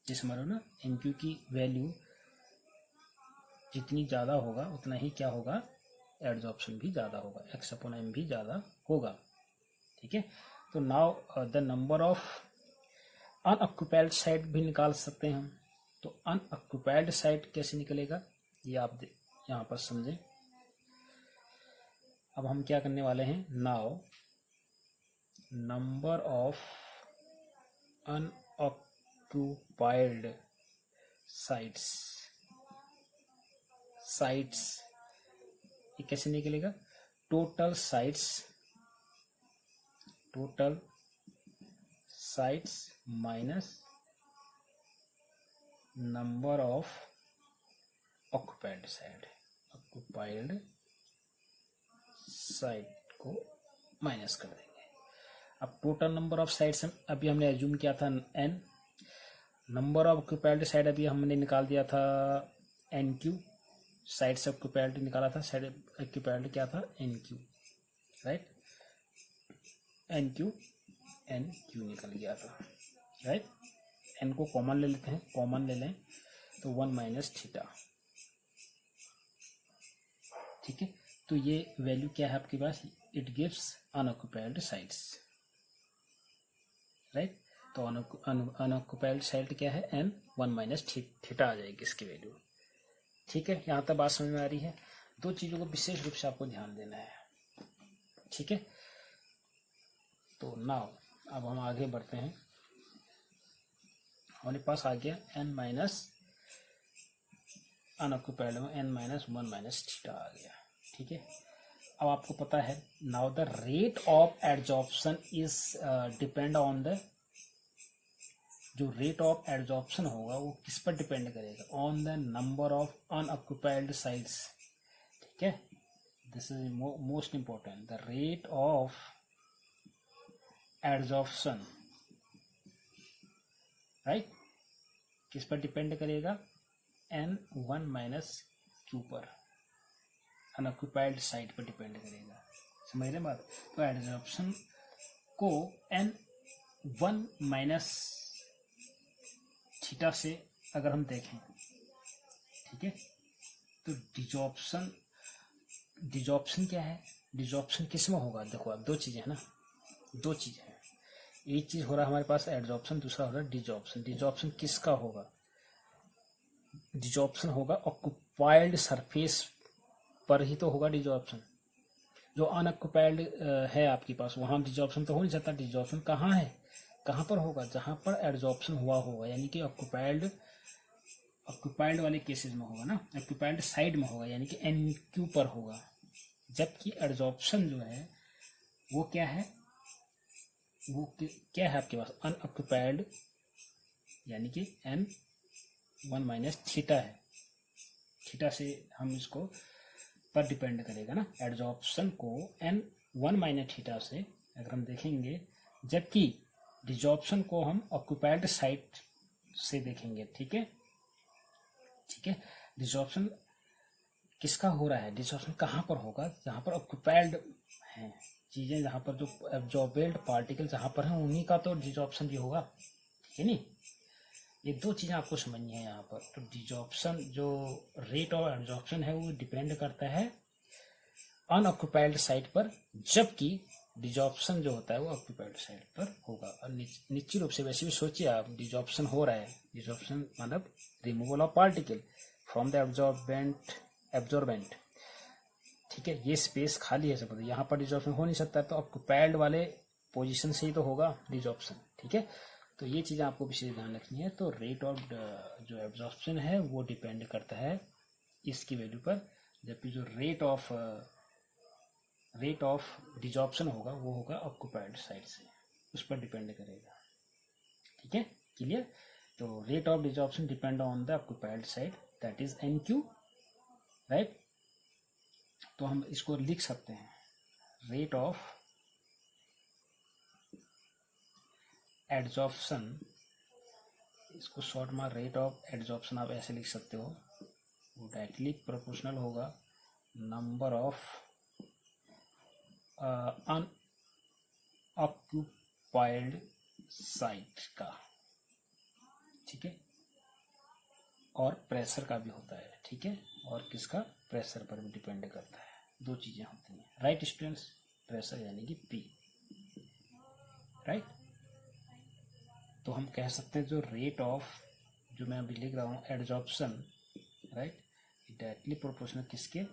जिस मानो ना एन क्यू की वैल्यू जितनी ज़्यादा होगा उतना ही क्या होगा? एब्जॉर्प्शन भी ज़्यादा होगा, एक्स अपॉन एम भी ज़्यादा होगा। ठीक है, तो now the number of unoccupied site भी निकाल सकते हैं हम। तो अनऑक्यूपाइड साइट कैसे निकलेगा ये आप यहाँ पर समझें। अब हम क्या करने वाले हैं? Now number of unoccupied sites ये कैसे निकलेगा? Total sites minus number of occupied site को माइनस कर देंगे। अब टोटल नंबर ऑफ साइट्स अभी हमने एज्यूम किया था n, number of occupied site अभी हमने निकाल दिया था एन क्यू, साइट्स ऑक्यूपाइड निकाला था, साइड ऑक्यूपाइड क्या था? N Q, right. N Q निकल गया था, राइट। एन को कॉमन ले लेते हैं, कॉमन ले लें तो 1 माइनस थीटा। ठीक है, तो ये वैल्यू क्या है आपके पास? It gives unoccupied sites, right. तो अनऑक्यूपाइड साइट क्या है? एन 1 माइनस थीटा आ जाएगी इसकी वैल्यू। ठीक है, यहाँ तक बात समझ में आ रही है? दो चीज़ों को विशेष रूप से आपको ध्यान देना है। ठीक है, तो नाउ अब हम आगे बढ़ते हैं। हमारे पास आ गया n माइनस अनऑक्यूपाइड में n माइनस 1 माइनस थीटा आ गया। ठीक है, अब आपको पता है now the rate of adsorption is depend on the, जो रेट ऑफ एड्जॉर्प्शन होगा वो किस पर डिपेंड करेगा? On the number of unoccupied sites. ठीक है, this is most important. The rate of adsorption, right, किस पर डिपेंड करेगा? n1 माइनस क्यू पर, अनऑक्यूपाइड साइट पर डिपेंड करेगा। समझ रहे बात? तो एड्जॉर्प्शन को n1 माइनस थीटा से अगर हम देखें, ठीक है, तो डिजॉर्प्शन क्या है? डिजॉर्प्शन किस में होगा? देखो अब दो चीजें हैं ना, दो चीजें हैं। एक चीज हो रहा है हमारे पास एड्जॉर्प्शन, दूसरा हो रहा है डिजॉर्प्शन। डिजॉर्प्शन किसका होगा? डिजॉर्प्शन होगा ऑक्यूपाइड सरफेस पर ही तो होगा डिजॉर्प्शन। जो अनऑक्यूपाइड है आपके पास वहां डिजॉर्प्शन तो हो नहीं सकता। डिजॉर्प्शन कहाँ है, कहाँ पर होगा? जहां पर एड्जॉर्प्शन हुआ होगा, यानी कि ऑक्यूपाइड वाले केसेस में होगा ना, ऑक्यूपाइड साइड में होगा, यानी कि एन क्यू पर होगा। जबकि एड्जॉर्प्शन जो है वो क्या है? वो क्या है आपके पास? अनऑक्यूपाइड, यानी कि n1 माइनस थीटा है। थीटा से हम इसको पर डिपेंड करेगा ना, एड्जॉर्प्शन को n1 माइनस थीटा से अगर हम देखेंगे, जबकि डिजॉर्प्शन को हम ऑक्यूपाइड साइट से देखेंगे। ठीक है, ठीक है। डिसऑर्प्शन किसका हो रहा है, डिसऑर्प्शन कहाँ पर होगा, जहाँ पर ऑक्यूपाइड हैं चीजें, जहाँ पर जो एब्जॉर्बेड पार्टिकल जहाँ पर हैं उन्हीं का तो डिसऑर्प्शन भी होगा, ठीक है नहीं। ये दो चीजें आपको समझनी है यहाँ पर। तो डिसऑर्प्शन जो रेट ऑफ एब्जॉर्प्शन है वो डिपेंड करता है अनऑक्यूपाइड साइट पर, जबकि डिसऑर्प्शन जो होता है वो ऑक्यूपाइड साइट पर होगा। और निश्चित रूप से वैसे भी सोचिए आप, डिसऑर्प्शन हो रहा है, डिसऑर्प्शन मतलब removal of particle from the absorbent, ठीक है। ये स्पेस खाली है सब, यहाँ पर डिसऑर्प्शन हो नहीं सकता, तो ऑक्यूपाइड वाले पोजीशन से ही तो होगा डिसऑर्प्शन, ठीक है। तो ये चीज़ें आपको विशेष ध्यान रखनी है। तो रेट ऑफ जो एब्जॉर्प्शन है वो डिपेंड करता है इसकी वैल्यू पर, जबकि जो रेट ऑफ डिसऑर्प्शन होगा वो होगा ऑक्यूपाइड साइड से, उस पर डिपेंड करेगा, ठीक है, क्लियर। तो rate of desorption depend on the occupied side, that is NQ, right. तो हम इसको लिख सकते हैं रेट ऑफ एड्जॉर्प्शन, इसको शॉर्ट में रेट ऑफ एड्जॉर्प्शन आप ऐसे लिख सकते हो, वो डायरेक्टली प्रोपोर्शनल होगा नंबर ऑफ अनऑक्यूपाइड साइट का, ठीक है। और प्रेशर का भी होता है, ठीक है, और किसका, प्रेशर पर भी डिपेंड करता है, दो चीजें होती हैं, राइट स्टूडेंट्स। प्रेशर यानी कि P, राइट। तो हम कह सकते हैं जो रेट ऑफ, जो मैं अभी लिख रहा हूँ एड्जॉर्प्शन, राइट, डायरेक्टली प्रोपोर्शनल किसके,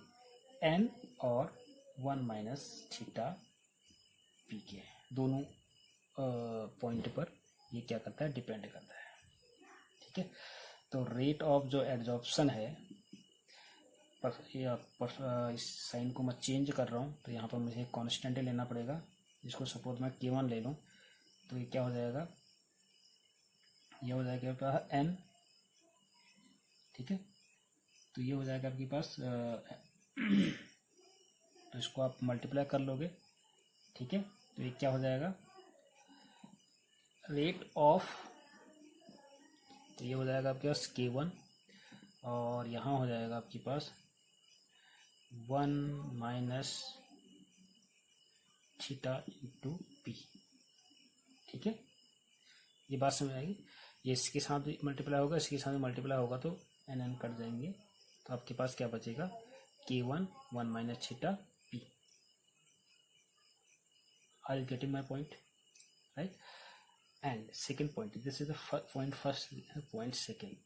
N और 1 माइनस थीटा P के, दोनों पॉइंट पर ये क्या करता है, डिपेंड करता है, ठीक है। तो रेट ऑफ जो एड्जॉर्प्शन है, इस साइन को मैं चेंज कर रहा हूँ, तो यहाँ पर मुझे कांस्टेंट लेना पड़ेगा, जिसको सपोज मैं K1 ले लूँ, तो ये क्या हो जाएगा, ये हो जाएगा आपके पास N, ठीक है। तो ये हो जाएगा आपके पास तो इसको आप मल्टीप्लाई कर लोगे, ठीक है। तो ये क्या हो जाएगा, रेट ऑफ, तो ये हो जाएगा आपके पास K1, और यहाँ हो जाएगा आपके पास 1 माइनस थीटा इंटू P, ठीक है। ये बात समझ आएगी। ये इसके साथ भी मल्टीप्लाई होगा, इसके साथ भी मल्टीप्लाई होगा, तो n कट जाएंगे, तो आपके पास क्या बचेगा, K1 1 minus theta P। Are you getting my point, right? And second point, this is the point first, point second,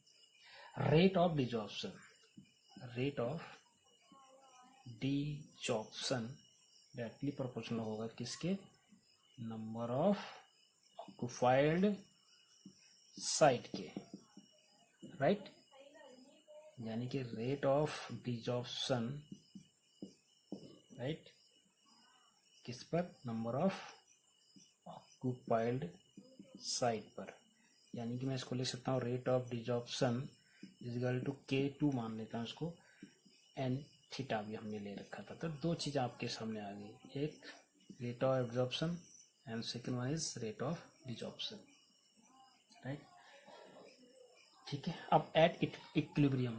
rate of desorption. Rate of desorption directly proportional होगा किसके, नंबर ऑफ ऑक्यूपाइड साइट के, राइट। यानी कि रेट ऑफ डिसऑर्प्शन, राइट, किस पर, नंबर ऑफ ऑक्यूपाइड साइट पर। यानी कि मैं इसको लिख सकता हूँ rate of desorption equal to K2 मान लेता हूँ इसको, N थीटा भी हमने ले रखा था। तो दो चीज़ें आपके सामने आ गई, एक rate of absorption and second one is rate of desorption, right, ठीक है। अब एट इक्विलिब्रियम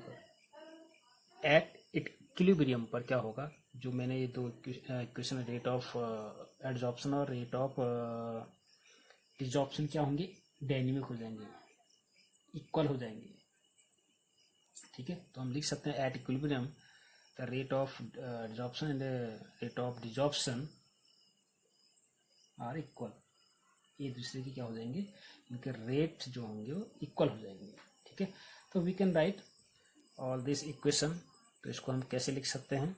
पर क्या होगा, जो मैंने ये दो इक्वेशन, रेट ऑफ एब्जॉर्प्शन और रेट ऑफ डिसऑर्प्शन क्या होंगे, डायनेमिक हो जाएंगे, इक्वल हो जाएंगे, ठीक है। तो हम लिख सकते हैं at equilibrium the rate of absorption and rate of desorption are equal, ये दूसरे की क्या हो जाएंगे, इनके रेट जो होंगे वो इक्वल हो जाएंगे, ठीक है। तो we can write all this equation. तो इसको हम कैसे लिख सकते हैं,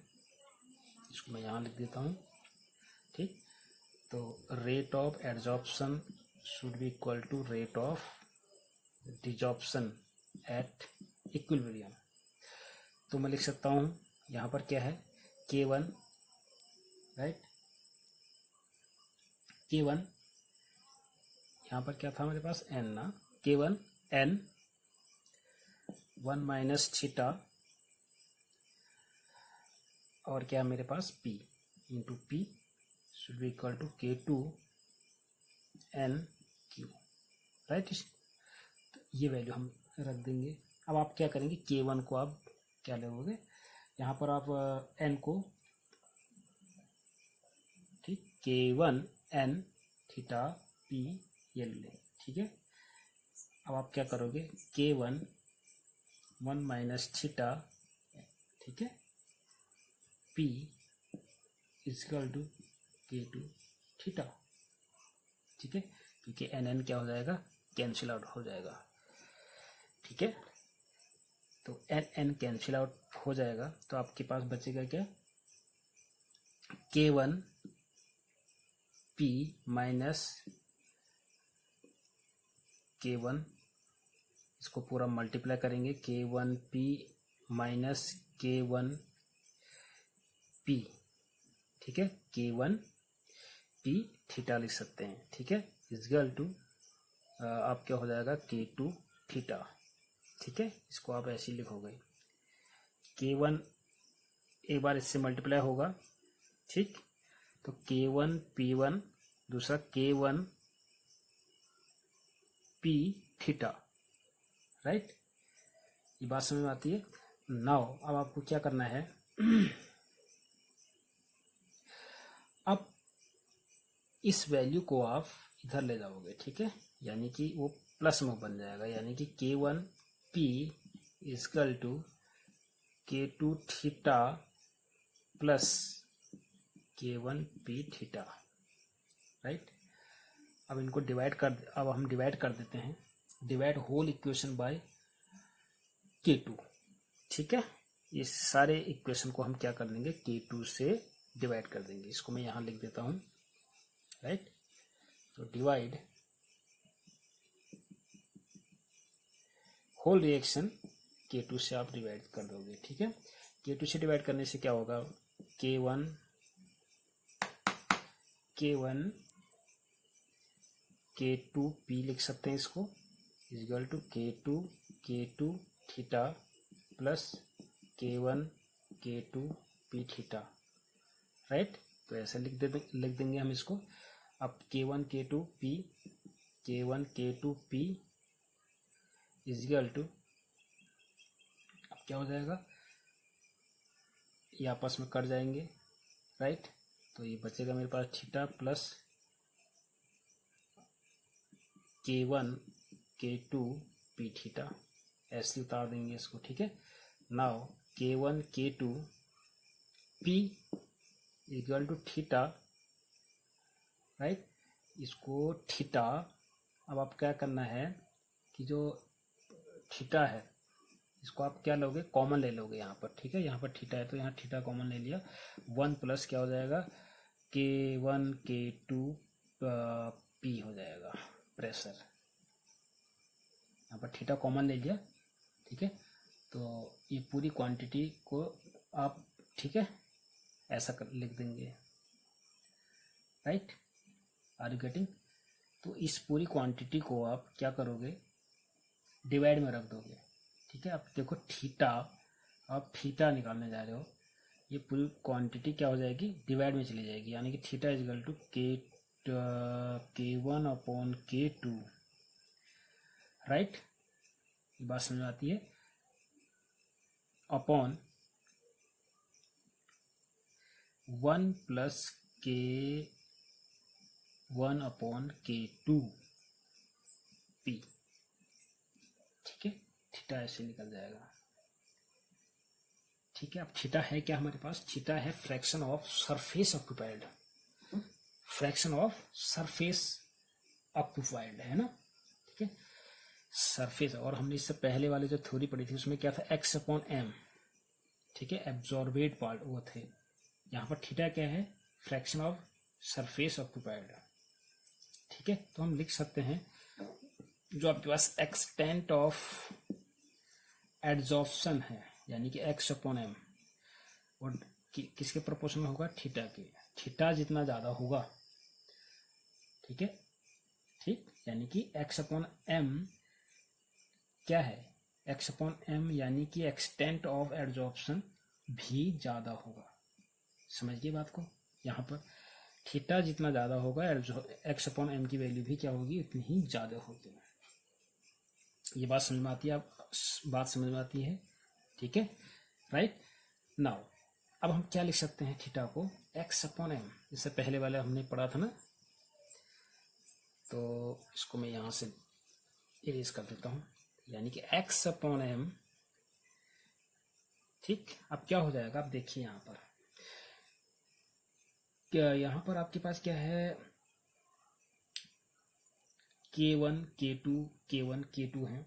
इसको मैं यहाँ लिख देता हूँ, ठीक। तो rate of absorption should be equal to rate of desorption at equilibrium. तो मैं लिख सकता हूँ यहाँ पर क्या है, K1, राइट, K1 यहाँ पर क्या था मेरे पास, N ना, K1 N 1 माइनस थीटा, और क्या मेरे पास P into P should be equal to K2 N Q, right. ये वैल्यू हम रख देंगे अब आप क्या करेंगे, K1 को आप क्या लोगे, यहाँ पर आप N को, ठीक, K1 N थीटा P ये ले, ठीक है। अब आप क्या करोगे, K1 1 माइनस थीटा, ठीक है, P is equal to K2 theta, ठीक है, क्योंकि NN क्या हो जाएगा, कैंसिल आउट हो जाएगा, ठीक है। तो NN कैंसिल आउट हो जाएगा, तो आपके पास बचेगा क्या, K1 P माइनस K1, इसको पूरा मल्टीप्लाई करेंगे, K1 P minus K1 P, ठीक है, K1 P थीटा लिख सकते हैं, ठीक है, इजगल टू आप क्या हो जाएगा, K2 थीटा, ठीक है। इसको आप ऐसे ही लिखोगे, K1 एक बार इससे मल्टीप्लाई होगा, ठीक, तो K1 P1, दूसरा K1 P थीटा, राइट, ये बात समझ में आती है। नाउ अब आपको क्या करना है, अब इस वैल्यू को आप इधर ले जाओगे, ठीक है, यानी कि वो प्लस में बन जाएगा, यानी कि K1 P is equal to K2 theta plus K1 P theta, right. अब इनको अब हम डिवाइड कर देते हैं, divide whole equation by K2, ठीक है। ये सारे इक्वेशन को हम क्या कर देंगे, K2 से डिवाइड कर देंगे, इसको मैं यहाँ लिख देता हूँ, राइट। तो डिवाइड होल रिएक्शन K2 से आप डिवाइड कर दोगे, ठीक है। K2 से डिवाइड करने से क्या होगा, K1 K2 P लिख सकते हैं इसको, is equal to K2 theta plus K1 K2 P theta, right. तो ऐसे लिख देंगे हम इसको। अब K1 K2 P is equal to, अब क्या हो जाएगा, ये आपस में कट जाएंगे, राइट। तो ये बचेगा मेरे पास theta plus K1 K2 P theta, ऐसे उतार देंगे इसको, ठीक है। Now K1 K2 P equal to theta, right, इसको थीटा, अब आप क्या करना है कि जो थीटा है इसको आप क्या लोगे, कॉमन ले लोगे यहाँ पर, ठीक है। यहाँ पर थीटा है तो यहाँ थीटा कॉमन ले लिया, 1 प्लस क्या हो जाएगा, K1 K2 P हो जाएगा प्रेशर, यहाँ पर थीटा कॉमन ले लिया, ठीक है। तो ये पूरी क्वांटिटी को आप, ठीक है, ऐसा लिख देंगे, राइट, आर यू गेटिंग। तो इस पूरी क्वांटिटी को आप क्या करोगे, डिवाइड में रख दोगे, ठीक है। अब देखो थीटा, आप थीटा निकालने जा रहे हो, ये पूरी क्वांटिटी क्या हो जाएगी, डिवाइड में चली जाएगी, यानी कि theta is equal to K1 upon K2, right, ये बात समझ में आती है, upon 1 plus K1 upon K2 P, ठीक है। थीटा ऐसे निकल जाएगा, ठीक है। अब थीटा है क्या हमारे पास, थीटा है fraction of surface occupied, fraction of surface occupied है ना, ठीक है, सरफेस। और हमने इससे पहले वाले जो थ्योरी पढ़ी थी उसमें क्या था, x अपॉन m, ठीक है, एब्जॉर्बेड पार्ट वो थे। यहाँ पर थीटा क्या है, फ्रैक्शन ऑफ सरफेस ऑक्यूपाइड, ठीक है। तो हम लिख सकते हैं जो आपके पास एक्सटेंट ऑफ एड्जॉर्प्शन है, यानी कि x अपॉन m, और किसके प्रोपोर्शन में होगा, थीटा के, थीटा जितना ज्यादा होगा, ठीक है, ठीक, यानी कि x अपॉन m क्या है, x अपॉन m यानी कि एक्सटेंट ऑफ एड्जॉर्प्शन भी ज्यादा होगा, समझिए बात को। यहाँ पर थीटा जितना ज्यादा होगा, x अपॉन m की वैल्यू भी क्या होगी, उतनी ही ज्यादा होगी, ये बात समझ में आती है, आप बात समझ में आती है, ठीक है, राइट। नाउ अब हम क्या लिख सकते हैं थीटा को, एक्स अपॉन एम, जैसे पहले वाले हमने पढ़ा था ना, तो इसको मैं यहाँ से इरेज कर देता हूँ, यानी कि एक्स अपॉन एम, ठीक। अब क्या हो जाएगा, आप देखिए यहाँ पर, क्या यहाँ पर आपके पास क्या है, K1 K2 K1 K2 है,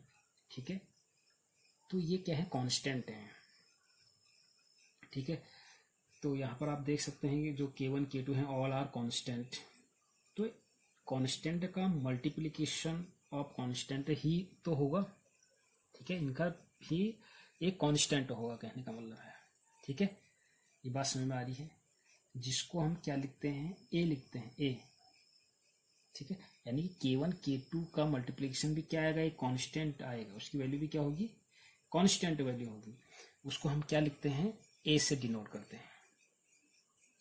ठीक है, तो ये क्या है, कांस्टेंट है, ठीक है। तो यहाँ पर आप देख सकते हैं कि जो K1 K2 हैं ऑल आर कांस्टेंट, तो कांस्टेंट का मल्टीप्लिकेशन ऑफ कांस्टेंट ही तो होगा, ठीक है, इनका भी एक कांस्टेंट होगा, कहने का मतलब है, ठीक है, ये बात समझ में आ रही है, जिसको हम क्या लिखते हैं, ए लिखते हैं, ए, ठीक है, यानी कि K1 K2 का मल्टीप्लिकेशन भी क्या आएगा, एक कांस्टेंट आएगा, उसकी वैल्यू भी क्या होगी, कांस्टेंट वैल्यू होगी, उसको हम क्या लिखते हैं, ए से डिनोट करते हैं,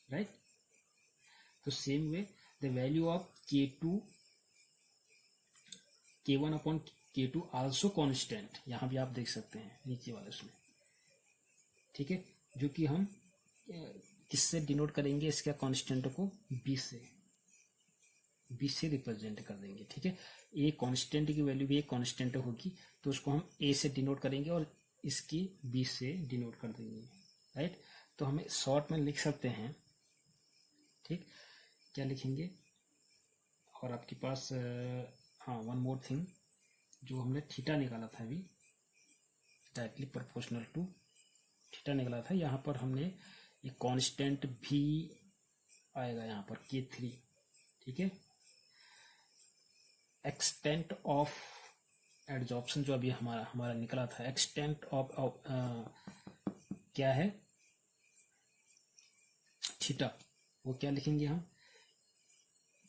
राइट। तो same way the value of K1 upon K2 also constant, यहाँ भी आप देख सकते हैं नीचे वाले उसमें, ठीक है, जो कि हम किससे डिनोट करेंगे, इसका कांस्टेंट को बी से रिप्रेजेंट कर देंगे, ठीक है। ए कांस्टेंट की वैल्यू भी एक कांस्टेंट होगी, तो उसको हम ए से डिनोट करेंगे और इसकी बी से डिनोट कर देंगे, राइट। तो हमें शॉर्ट में लिख सकते हैं, ठीक, क्या लिखेंगे, और आपके पास हाँ वन मोर थिंग, जो हमने थीटा निकाला था अभी, डायरेक्टली प्रोपोर्शनल टू थीटा निकाला था, यहाँ पर हमने एक कांस्टेंट भी आएगा यहाँ पर K3, ठीक है, एक्सटेंट ऑफ एडजॉर्प्शन जो अभी हमारा निकला था, एक्सटेंट ऑफ क्या है, थीटा, वो क्या लिखेंगे हम,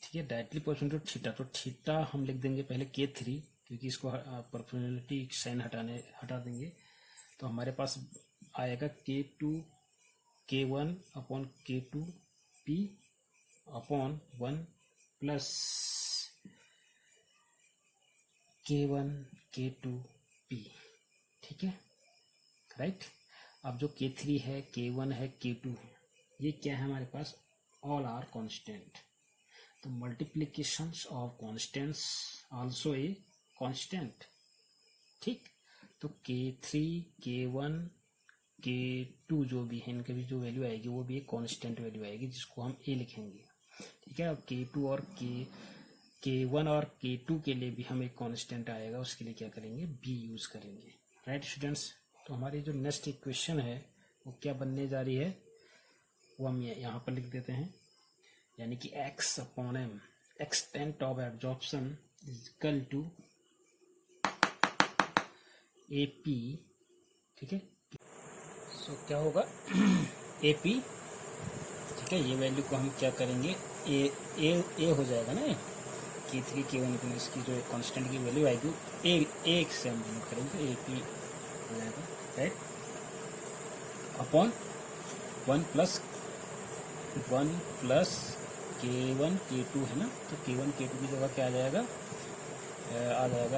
ठीक है, डायरेक्टली प्रोपोर्शनल टू थीटा, तो थीटा हम लिख देंगे पहले K3, क्योंकि इसको प्रोपोर्शनलिटी साइन हटा देंगे, तो हमारे पास आएगा K2 K1 upon K2 P upon 1 plus K1 K2 P, ठीक है, राइट। अब जो K3 है, K1 है, K2 है, ये क्या है हमारे पास, ऑल आर कांस्टेंट, तो multiplications of constants also a constant, ठीक। तो K3 K1 K2 जो भी है, इनके भी जो वैल्यू आएगी वो भी एक कांस्टेंट वैल्यू आएगी, जिसको हम ए लिखेंगे, ठीक है। अब K2 और K1 और K2 के लिए भी हम एक कांस्टेंट आएगा, उसके लिए क्या करेंगे, बी यूज करेंगे, राइट स्टूडेंट्स। तो हमारी जो नेक्स्ट इक्वेशन है वो क्या बनने जा रही है, वो हम यहाँ पर लिख देते हैं, यानी कि x upon M, extent of absorption is equal to A P, ठीक है। सो क्या होगा ए पी, ठीक है, ये वैल्यू को हम क्या करेंगे, ए हो जाएगा ना, K3 K1 की इसकी जो कांस्टेंट की वैल्यू आएगी ए से हम डिनोट करेंगे, ए पी हो जाएगा, right, upon 1 plus K1 K2 है ना, तो K1 K2 की जगह क्या आ जाएगा,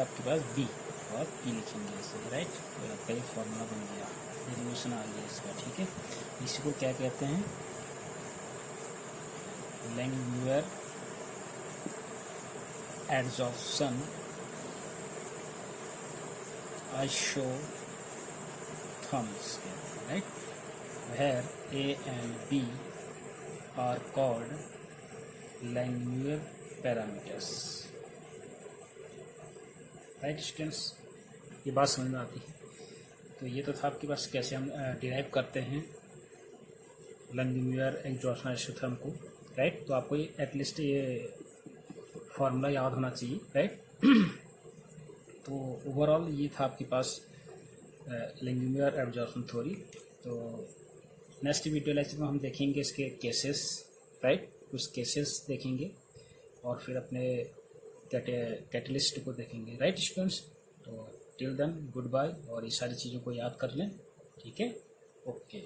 आपके पास बी और पी लिखेंगे ऐसे, राइट। तो आपका ये फॉर्मूला बन गया, डेरिवेशन आ गया इसका, ठीक है। इसी को क्या कहते हैं, लैंगमुयर एडजॉर्प्शन आइसोथर्म्स कहते हैं, right, where A and B are called Langmuir parameters, right students, ये बात समझ में आती है। तो ये तो था आपके पास कैसे हम डिराइव करते हैं लैंगमुयर एडजॉर्प्शन आइसोथर्म को, राइट। तो आपको एटलीस्ट ये फॉर्मूला याद होना चाहिए, राइट। तो ओवरऑल ये था आपके पास लैंगमुयर एडजॉर्प्शन थ्योरी। तो नेक्स्ट वीडियो लेक्चर में हम देखेंगे इसके केसेस, राइट, कुछ केसेस देखेंगे और फिर अपने कैटलिस्ट को देखेंगे, राइट स्टूडेंट्स। तो टिल देन गुड बाय, और ये सारी चीज़ों को याद कर लें, ठीक है, ओके।